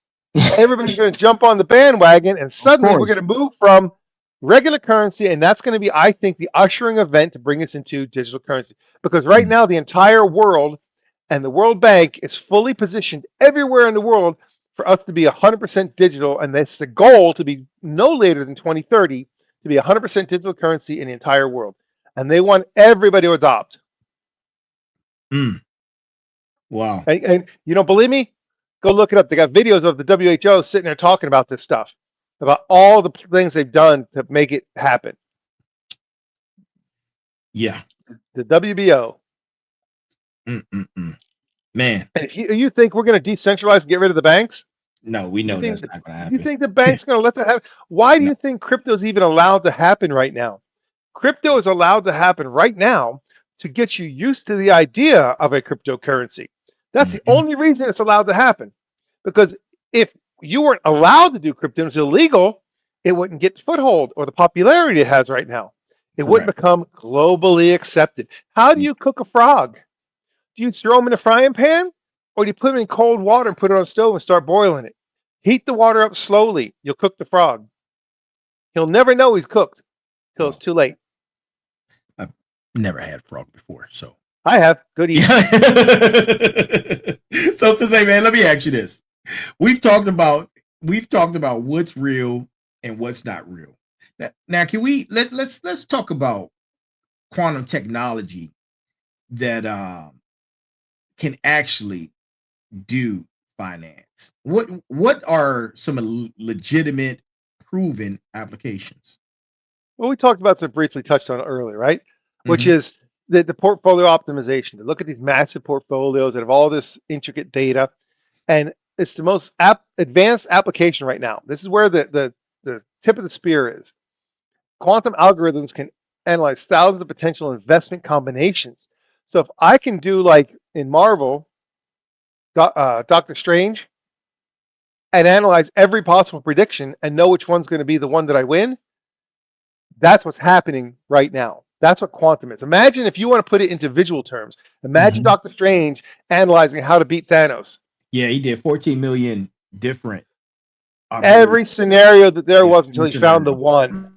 everybody's going to jump on the bandwagon, and suddenly we're going to move from regular currency, and that's going to be, I think, the ushering event to bring us into digital currency. Because right now, the entire world and the World Bank is fully positioned everywhere in the world for us to be 100% digital, and that's the goal, to be no later than 2030 to be 100% digital currency in the entire world. And they want everybody to adopt. Wow. And you don't believe me? Go look it up. They got videos of the WHO sitting there talking about this stuff, about all the things they've done to make it happen. Yeah. The WBO. Man. And if you think we're going to decentralize and get rid of the banks? No, we know that's not going to happen. You think the bank's going to let that happen? Why do you think crypto is even allowed to happen right now? Crypto is allowed to happen right now to get you used to the idea of a cryptocurrency. That's the only reason it's allowed to happen. Because if you weren't allowed to do crypto, it's illegal, it wouldn't get the foothold or the popularity it has right now. It wouldn't become globally accepted. How do you cook a frog? Do you throw them in a frying pan, or do you put them in cold water and put it on a stove and start boiling it? Heat the water up slowly. You'll cook the frog. He'll never know he's cooked till it's too late. I've never had frog before, so I have. Good eating. So Sensei, man, let me ask you this: we've talked about what's real and what's not real. Now can we let's talk about quantum technology that can actually do finance? What are some legitimate, proven applications? Well, we talked about some, briefly touched on it earlier, right? Which is the portfolio optimization. To look at these massive portfolios that have all this intricate data, and it's the most advanced application right now. This is where the tip of the spear is. Quantum algorithms can analyze thousands of potential investment combinations. So if I can do, like in Marvel, Doctor Strange, and analyze every possible prediction and know which one's going to be the one that I win, that's what's happening right now. That's what quantum is. Imagine, if you want to put it into visual terms, imagine Doctor Strange analyzing how to beat Thanos. Yeah, he did 14 million different. Every scenario that there was until he found the one.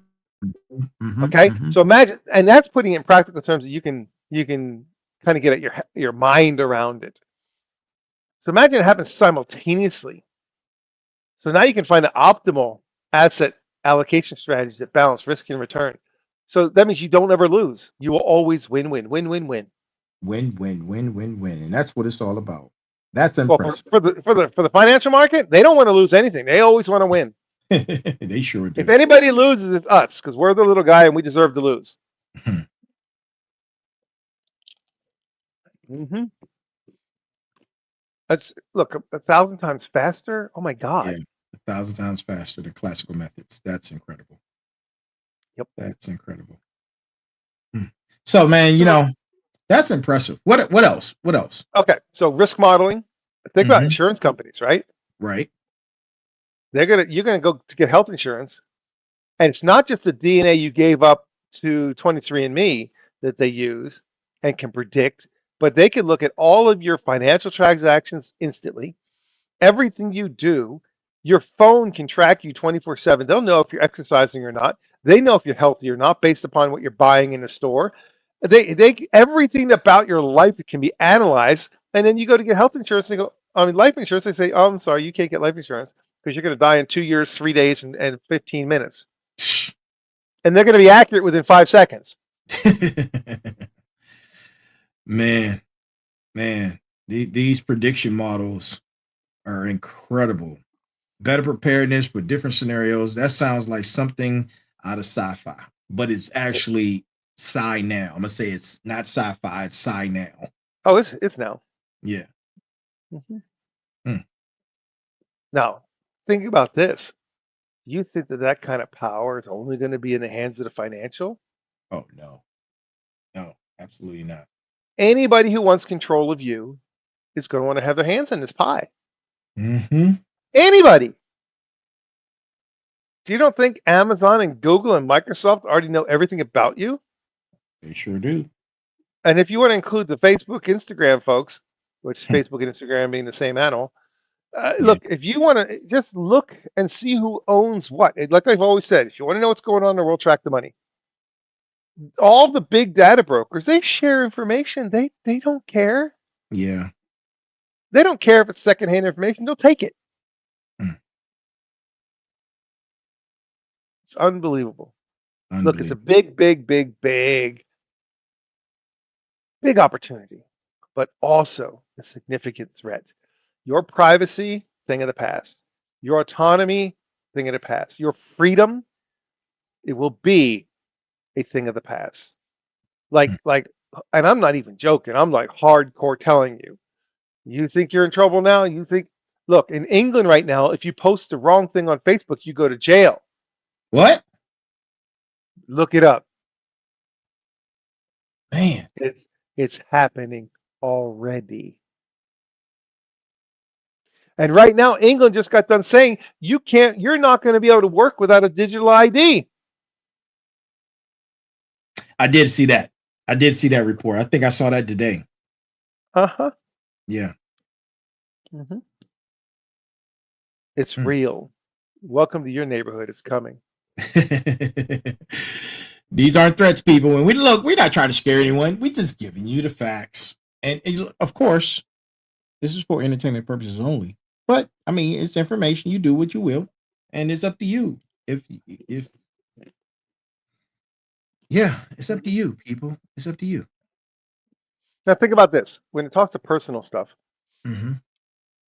Okay, so imagine, and that's putting it in practical terms that you can kind of get at your mind around it. So imagine it happens simultaneously. So now you can find the optimal asset allocation strategies that balance risk and return. So that means you don't ever lose. You will always win. Win, and that's what it's all about. That's impressive. Well, for the financial market, they don't want to lose anything. They always want to win. They sure do. If anybody loses, it's us, because we're the little guy and we deserve to lose. That's, look, 1,000 times faster. Oh my God. Yeah, 1,000 times faster than classical methods. That's incredible. Yep. That's incredible. So, man, you know, that's impressive. What else? What else? Okay, so risk modeling. Think about insurance companies, right? Right. You're gonna go to get health insurance, And it's not just the DNA you gave up to 23andMe that they use and can predict, but they can look at all of your financial transactions instantly. Everything you do, your phone can track you 24/7. They'll know if you're exercising or not. They know if you're healthy or not based upon what you're buying in the store. They everything about your life can be analyzed. And then you go to get health insurance and they go, I mean, life insurance. They say, oh, I'm sorry, you can't get life insurance because you're going to die in 2 years, 3 days, and 15 minutes. And they're going to be accurate within 5 seconds. Man, these prediction models are incredible. Better preparedness for different scenarios. That sounds like something out of sci-fi, but it's actually sci now. I'm gonna say it's not sci-fi, it's sci now. Oh, it's now. Yeah. Now, think about this. You think that kind of power is only going to be in the hands of the financial? Oh, no, absolutely not. Anybody who wants control of you is going to want to have their hands in this pie. Anybody. You don't think Amazon and Google and Microsoft already know everything about you? They sure do. And if you want to include the Facebook, Instagram folks, which Facebook and Instagram being the same animal, look, if you want to just look and see who owns what. Like I've always said, if you want to know what's going on in the world, track the money. All the big data brokers, they share information. They don't care. Yeah. They don't care if it's secondhand information. They'll take it. It's unbelievable. Look, it's a big opportunity, but also a significant threat. Your privacy, thing of the past. Your autonomy, thing of the past. Your freedom, it will be a thing of the past. Like, and I'm not even joking. I'm like hardcore telling you. You think you're in trouble now? You think, look, in England right now, if you post the wrong thing on Facebook, you go to jail. What? Look it up. Man. It's happening already. And right now, England just got done saying you're not going to be able to work without a digital ID. I did see that. I did see that report. I think I saw that today. Yeah. It's real. Welcome to your neighborhood. It's coming. These aren't threats, people. When we're not trying to scare anyone. We're just giving you the facts. And of course, this is for entertainment purposes only. But I mean, it's information. You do what you will, and it's up to you. It's up to you, people. It's up to you. Now think about this. When it talks to personal stuff, you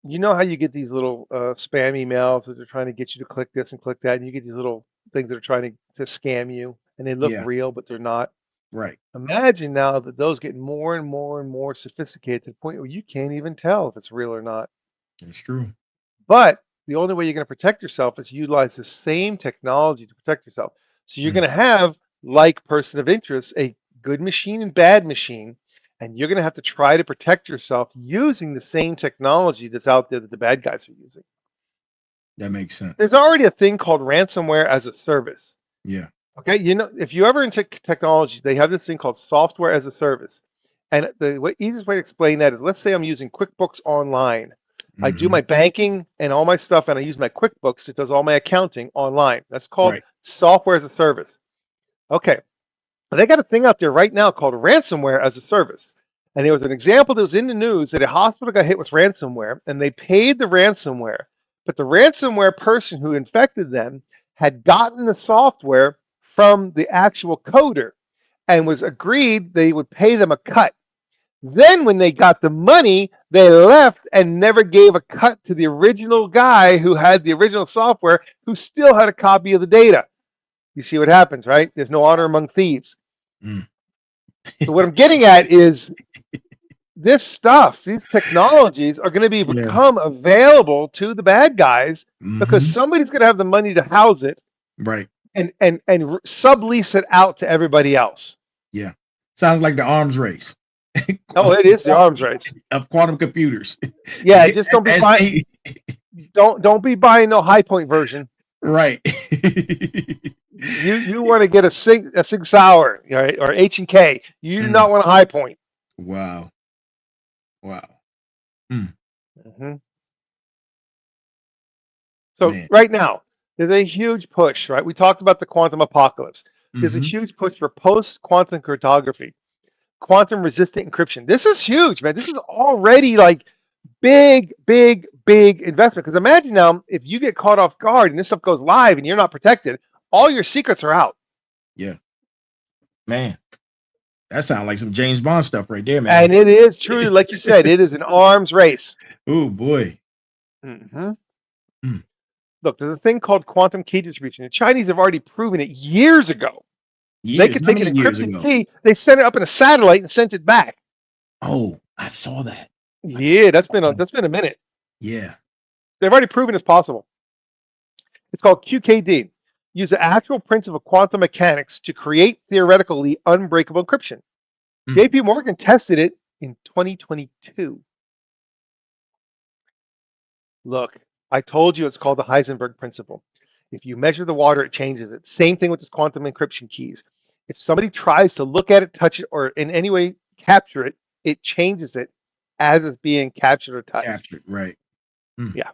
know how you get these little spam emails that are trying to get you to click this and click that, and you get these little things that are trying to scam you, and they look real, but they're not. Right. Imagine now that those get more and more and more sophisticated to the point where you can't even tell if it's real or not. It's true. But the only way you're going to protect yourself is utilize the same technology to protect yourself. So you're going to have, like person of interest, a good machine and bad machine, and you're going to have to try to protect yourself using the same technology that's out there that the bad guys are using. That makes sense. There's already a thing called ransomware as a service. Yeah. Okay, you know, if you ever into technology, they have this thing called software as a service. And the easiest way to explain that is, let's say I'm using QuickBooks Online. I do my banking and all my stuff, and I use my QuickBooks. It does all my accounting online. That's called software as a service. Okay, but they got a thing out there right now called ransomware as a service. And there was an example that was in the news that a hospital got hit with ransomware, and they paid the ransomware. But the ransomware person who infected them had gotten the software from the actual coder and was agreed they would pay them a cut. Then when they got the money, they left and never gave a cut to the original guy who had the original software, who still had a copy of the data. You see what happens, right? There's no honor among thieves. So what I'm getting at is this stuff, these technologies are going to become available to the bad guys because somebody's going to have the money to house it. Right. And sublease it out to everybody else. Yeah. Sounds like the arms race. Oh, it is the arms race of quantum computers. Yeah, just don't be buying. Don't be buying no high point version. Right. You want to get a Sig Sauer, right, or H and K. You do not want a High Point. Wow. Mm-hmm. So Man. right now, there's a huge push, right? We talked about the quantum apocalypse. There's a huge push for post-quantum cryptography, quantum resistant encryption. This is huge, man. This is already like big investment. Because imagine now, if you get caught off guard and this stuff goes live and you're not protected, all your secrets are out. Yeah. Man, that sounds like some James Bond stuff right there, man. And it is truly, like you said, it is an arms race. Oh, boy. Mm-hmm. Look, there's a thing called quantum key distribution. The Chinese have already proven it years ago. They could take an encrypted key, they sent it up in a satellite and sent it back. Oh, I saw that. Yeah, that's been a minute. Yeah. They've already proven it's possible. It's called QKD. Use the actual principle of quantum mechanics to create theoretically unbreakable encryption. JPMorgan tested it in 2022. Look, I told you it's called the Heisenberg principle. If you measure the water, it changes it. Same thing with this quantum encryption keys. If somebody tries to look at it, touch it, or in any way capture it, it changes it as it's being captured or touched. Captured, right. Yeah.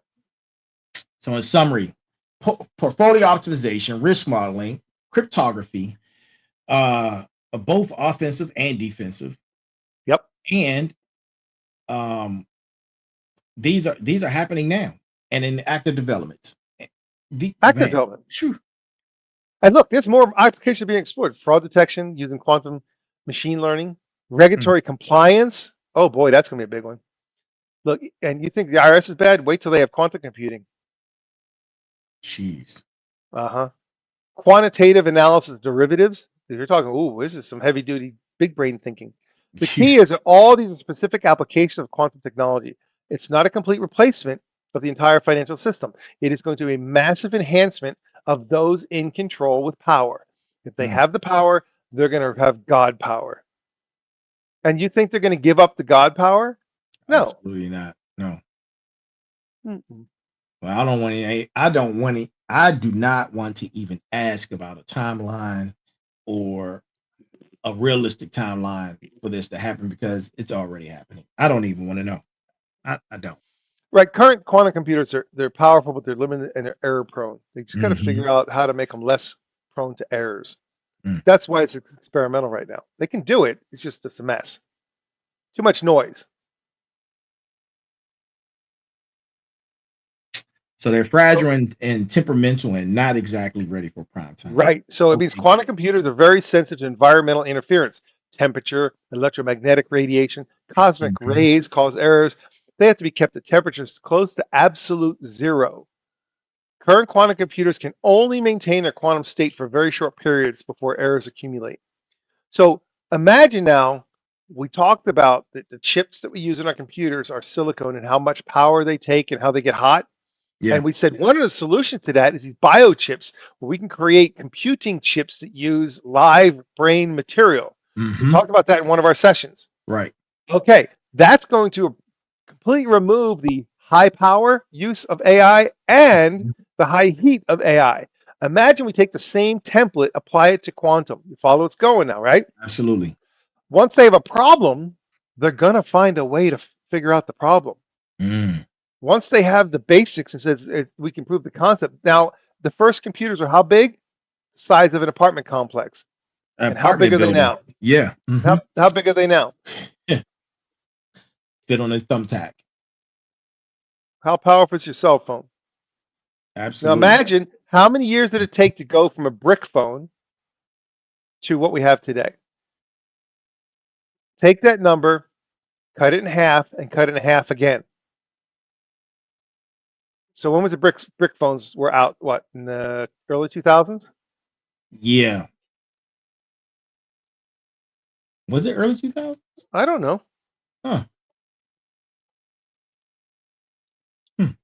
So in summary, portfolio optimization, risk modeling, cryptography, both offensive and defensive. Yep. And these are happening now and in active development. Development. Sure. And look, there's more applications being explored. Fraud detection using quantum machine learning, regulatory compliance. Oh boy, that's gonna be a big one. Look, and you think the IRS is bad? Wait till they have quantum computing. Jeez. Quantitative analysis of derivatives. You're talking, ooh, this is some heavy duty, big brain thinking. The key is that all these are specific applications of quantum technology. It's not a complete replacement of the entire financial system. It is going to be a massive enhancement of those in control with power. If they have the power, they're going to have God power. And you think they're going to give up the God power? No. Absolutely not. No. Mm-mm. Well, I do not want to even ask about a timeline or a realistic timeline for this to happen because it's already happening. I don't even want to know. I don't. Right. Current quantum computers they're powerful, but they're limited and they're error prone. They just got to figure out how to make them less prone to errors. That's why it's experimental right now. They can do it. It's a mess. Too much noise. So they're fragile and temperamental and not exactly ready for prime time. Right. So it means quantum computers are very sensitive to environmental interference. Temperature, electromagnetic radiation, cosmic rays cause errors. They have to be kept at temperatures close to absolute zero. Current quantum computers can only maintain their quantum state for very short periods before errors accumulate. So imagine now, we talked about the chips that we use in our computers are silicon and how much power they take and how they get hot. Yeah. And we said one of the solutions to that is these biochips, where we can create computing chips that use live brain material. We talked about that in one of our sessions. Right. Okay, that's going to completely remove the high power use of AI and the high heat of AI. Imagine we take the same template, apply it to quantum. You follow what's going now, right? Absolutely. Once they have a problem, they're going to find a way to figure out the problem. Once they have the basics and says we can prove the concept. Now, the first computers are how big? The size of an apartment complex. And how big are they now? Yeah. How big are they now? Fit on a thumbtack. How powerful is your cell phone? Absolutely. Now imagine how many years did it take to go from a brick phone to what we have today? Take that number, cut it in half, and cut it in half again. So when was the brick phones were out? What, in the early 2000s? Yeah. Was it early 2000s? I don't know. Huh.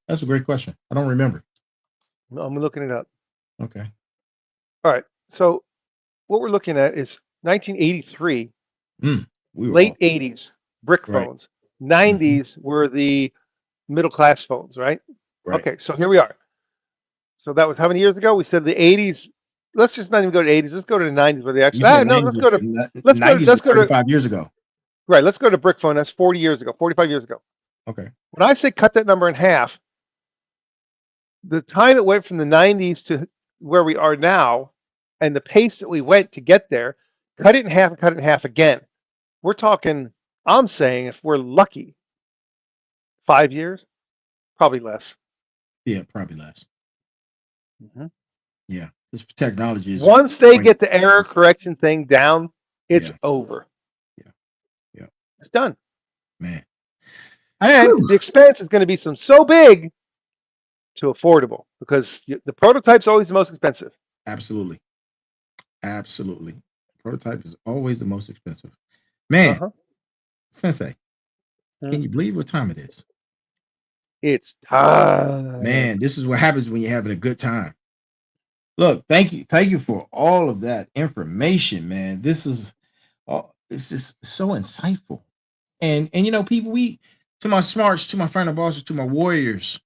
That's a great question. I don't remember. No, I'm looking it up. Okay. All right. So what we're looking at is 1983, late 80s, brick phones. 90s were the middle class phones, right? Okay, so here we are. So that was how many years ago? We said the 80s let's just not even go to 80s. Let's go to the 90s where they You actually. said No, 90s, let's go 90s was to 35 years ago. right. Let's go to brick phone. That's 40 years ago, 45 years ago. Okay. When I say cut that number in half, the time it went from the 90s to where we are now, and the pace that we went to get there, cut it in half and cut it in half again. We're talking. I'm saying if we're lucky, 5 years, probably less. Yeah, probably less. Mm-hmm. Yeah, this technology is. Once they get the error correction thing down, it's over. Yeah. It's done. Man. And the expense is going to be so big to affordable because the prototype's always the most expensive. Absolutely. Prototype is always the most expensive. Man, Sensei, can you believe what time it is? It's time. Man, this is what happens when you're having a good time. Look, thank you for all of that information, man. This is it's just so insightful. And you know, people, to my smarts, to my final bosses, to my warriors,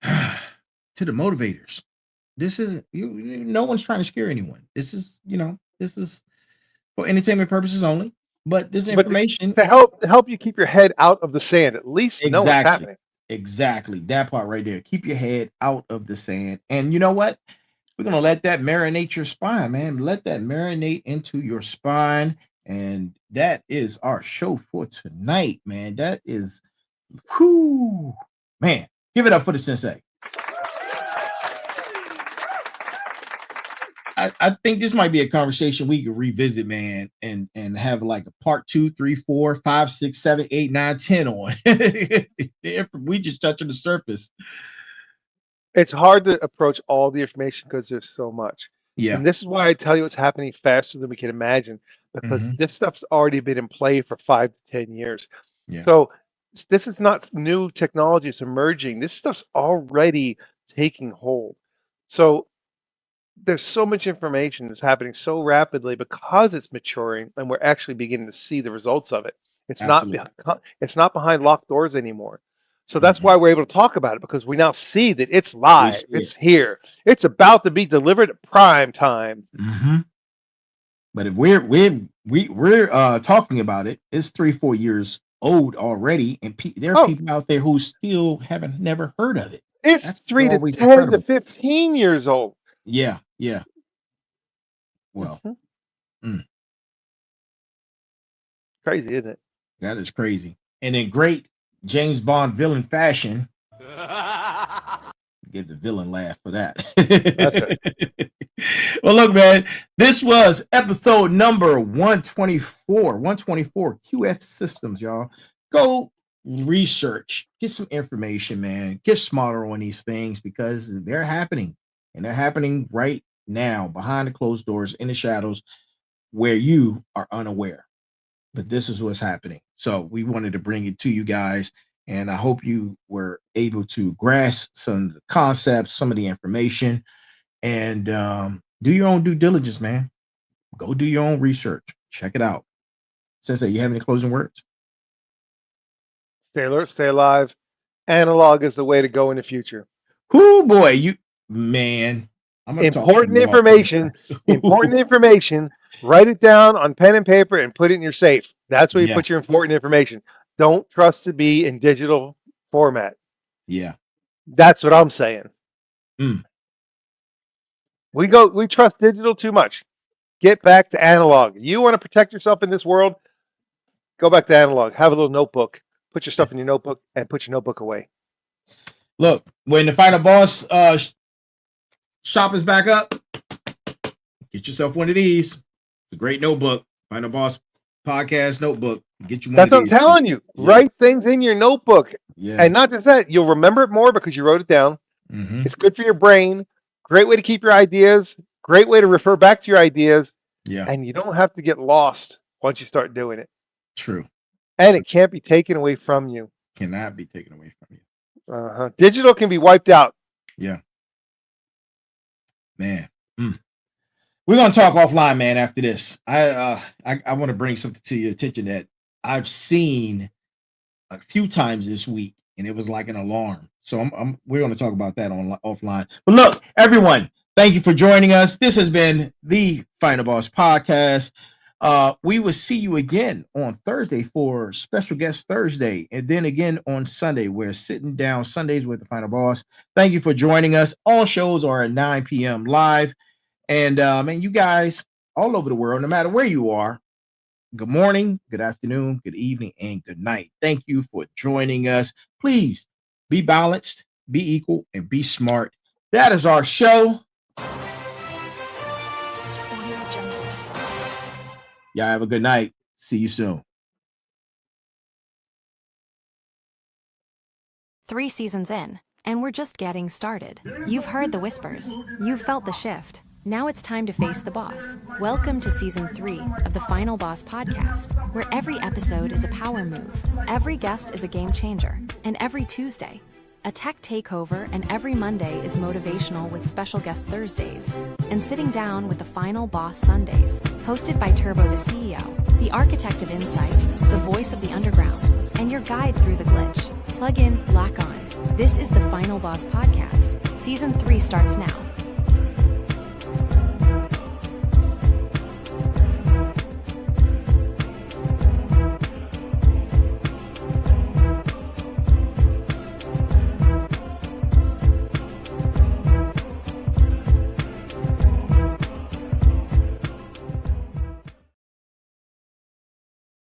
to the motivators. This isn't no one's trying to scare anyone. This is for entertainment purposes only. But this information to help you keep your head out of the sand, at least know what's happening. Exactly. That part right there. Keep your head out of the sand. And you know what? We're going to let that marinate your spine, man. Let that marinate into your spine. And that is our show for tonight, man. That is, whoo, man. Give it up for the sensei. I think this might be a conversation we could revisit, man, and have like a part 2, 3, 4, 5, 6, 7, 8, 9, 10 on. We just touching the surface. It's hard to approach all the information because there's so much. Yeah. And this is why I tell you it's happening faster than we can imagine, because this stuff's already been in play for 5 to 10 years. Yeah. So this is not new technology, it's emerging. This stuff's already taking hold. So there's so much information that's happening so rapidly because it's maturing and we're actually beginning to see the results of it. It's not behind locked doors anymore. So that's why we're able to talk about it, because we now see that it's live, it's here, it's about to be delivered at prime time. But if we're talking about it, it's 3-4 years old already, and there are people out there who still never heard of it. It's 3 to 10 to 15 years old. Yeah. Well, crazy, isn't it? That is crazy. And in great James Bond villain fashion, give the villain laugh for that. That's right. Well, look, man, this was episode number 124 QF Systems, y'all. Go research, get some information, man. Get smarter on these things because they're happening, and they're happening right now behind the closed doors in the shadows where you are unaware. But this is what's happening. So we wanted to bring it to you guys, and I hope you were able to grasp some of the concepts, some of the information, and do your own due diligence, man. Go do your own research. Check it out. Sensei, you have any closing words? Stay alert, stay alive. Analog is the way to go in the future. Oh boy, man. Important information. Important information. Write it down on pen and paper and put it in your safe. That's where you put your important information. Don't trust to be in digital format. Yeah. That's what I'm saying. We trust digital too much. Get back to analog. You want to protect yourself in this world? Go back to analog. Have a little notebook. Put your stuff in your notebook and put your notebook away. Look, when the Final Boss shop is back up, get yourself one of these. It's a great notebook. Final Boss Podcast notebook. Get you one. That's what I'm telling you. Yeah. Write things in your notebook. Yeah. And not just that, you'll remember it more because you wrote it down. It's good for your brain. Great way to keep your ideas. Great way to refer back to your ideas. Yeah. And you don't have to get lost once you start doing it. True. And it can't be taken away from you. Cannot be taken away from you. Digital can be wiped out. Yeah. Man. We're gonna talk offline, man, after this. I want to bring something to your attention that I've seen a few times this week, and it was like an alarm. So we're gonna talk about that offline. But look, everyone, Thank you for joining us. This has been the Final Boss Podcast. We will see you again on Thursday for Special Guest Thursday, and then again on Sunday. We're sitting down Sundays with the Final Boss. Thank you for joining us. All shows are at 9 p.m. live. And you guys all over the world, no matter where you are, good morning, good afternoon, good evening, and good night. Thank you for joining us. Please be balanced, be equal, and be smart. That is our show. Y'all have a good night. See you soon. 3 seasons in, and we're just getting started. You've heard the whispers. You've felt the shift. Now it's time to face the boss. Welcome to Season 3 of the Final Boss Podcast, where every episode is a power move, every guest is a game changer, and every Tuesday, a tech takeover, and every Monday is motivational with special guest Thursdays, and sitting down with the Final Boss Sundays, hosted by Turbo the CEO, the architect of insight, the voice of the underground, and your guide through the glitch. Plug in, lock on. This is the Final Boss Podcast. Season 3 starts now.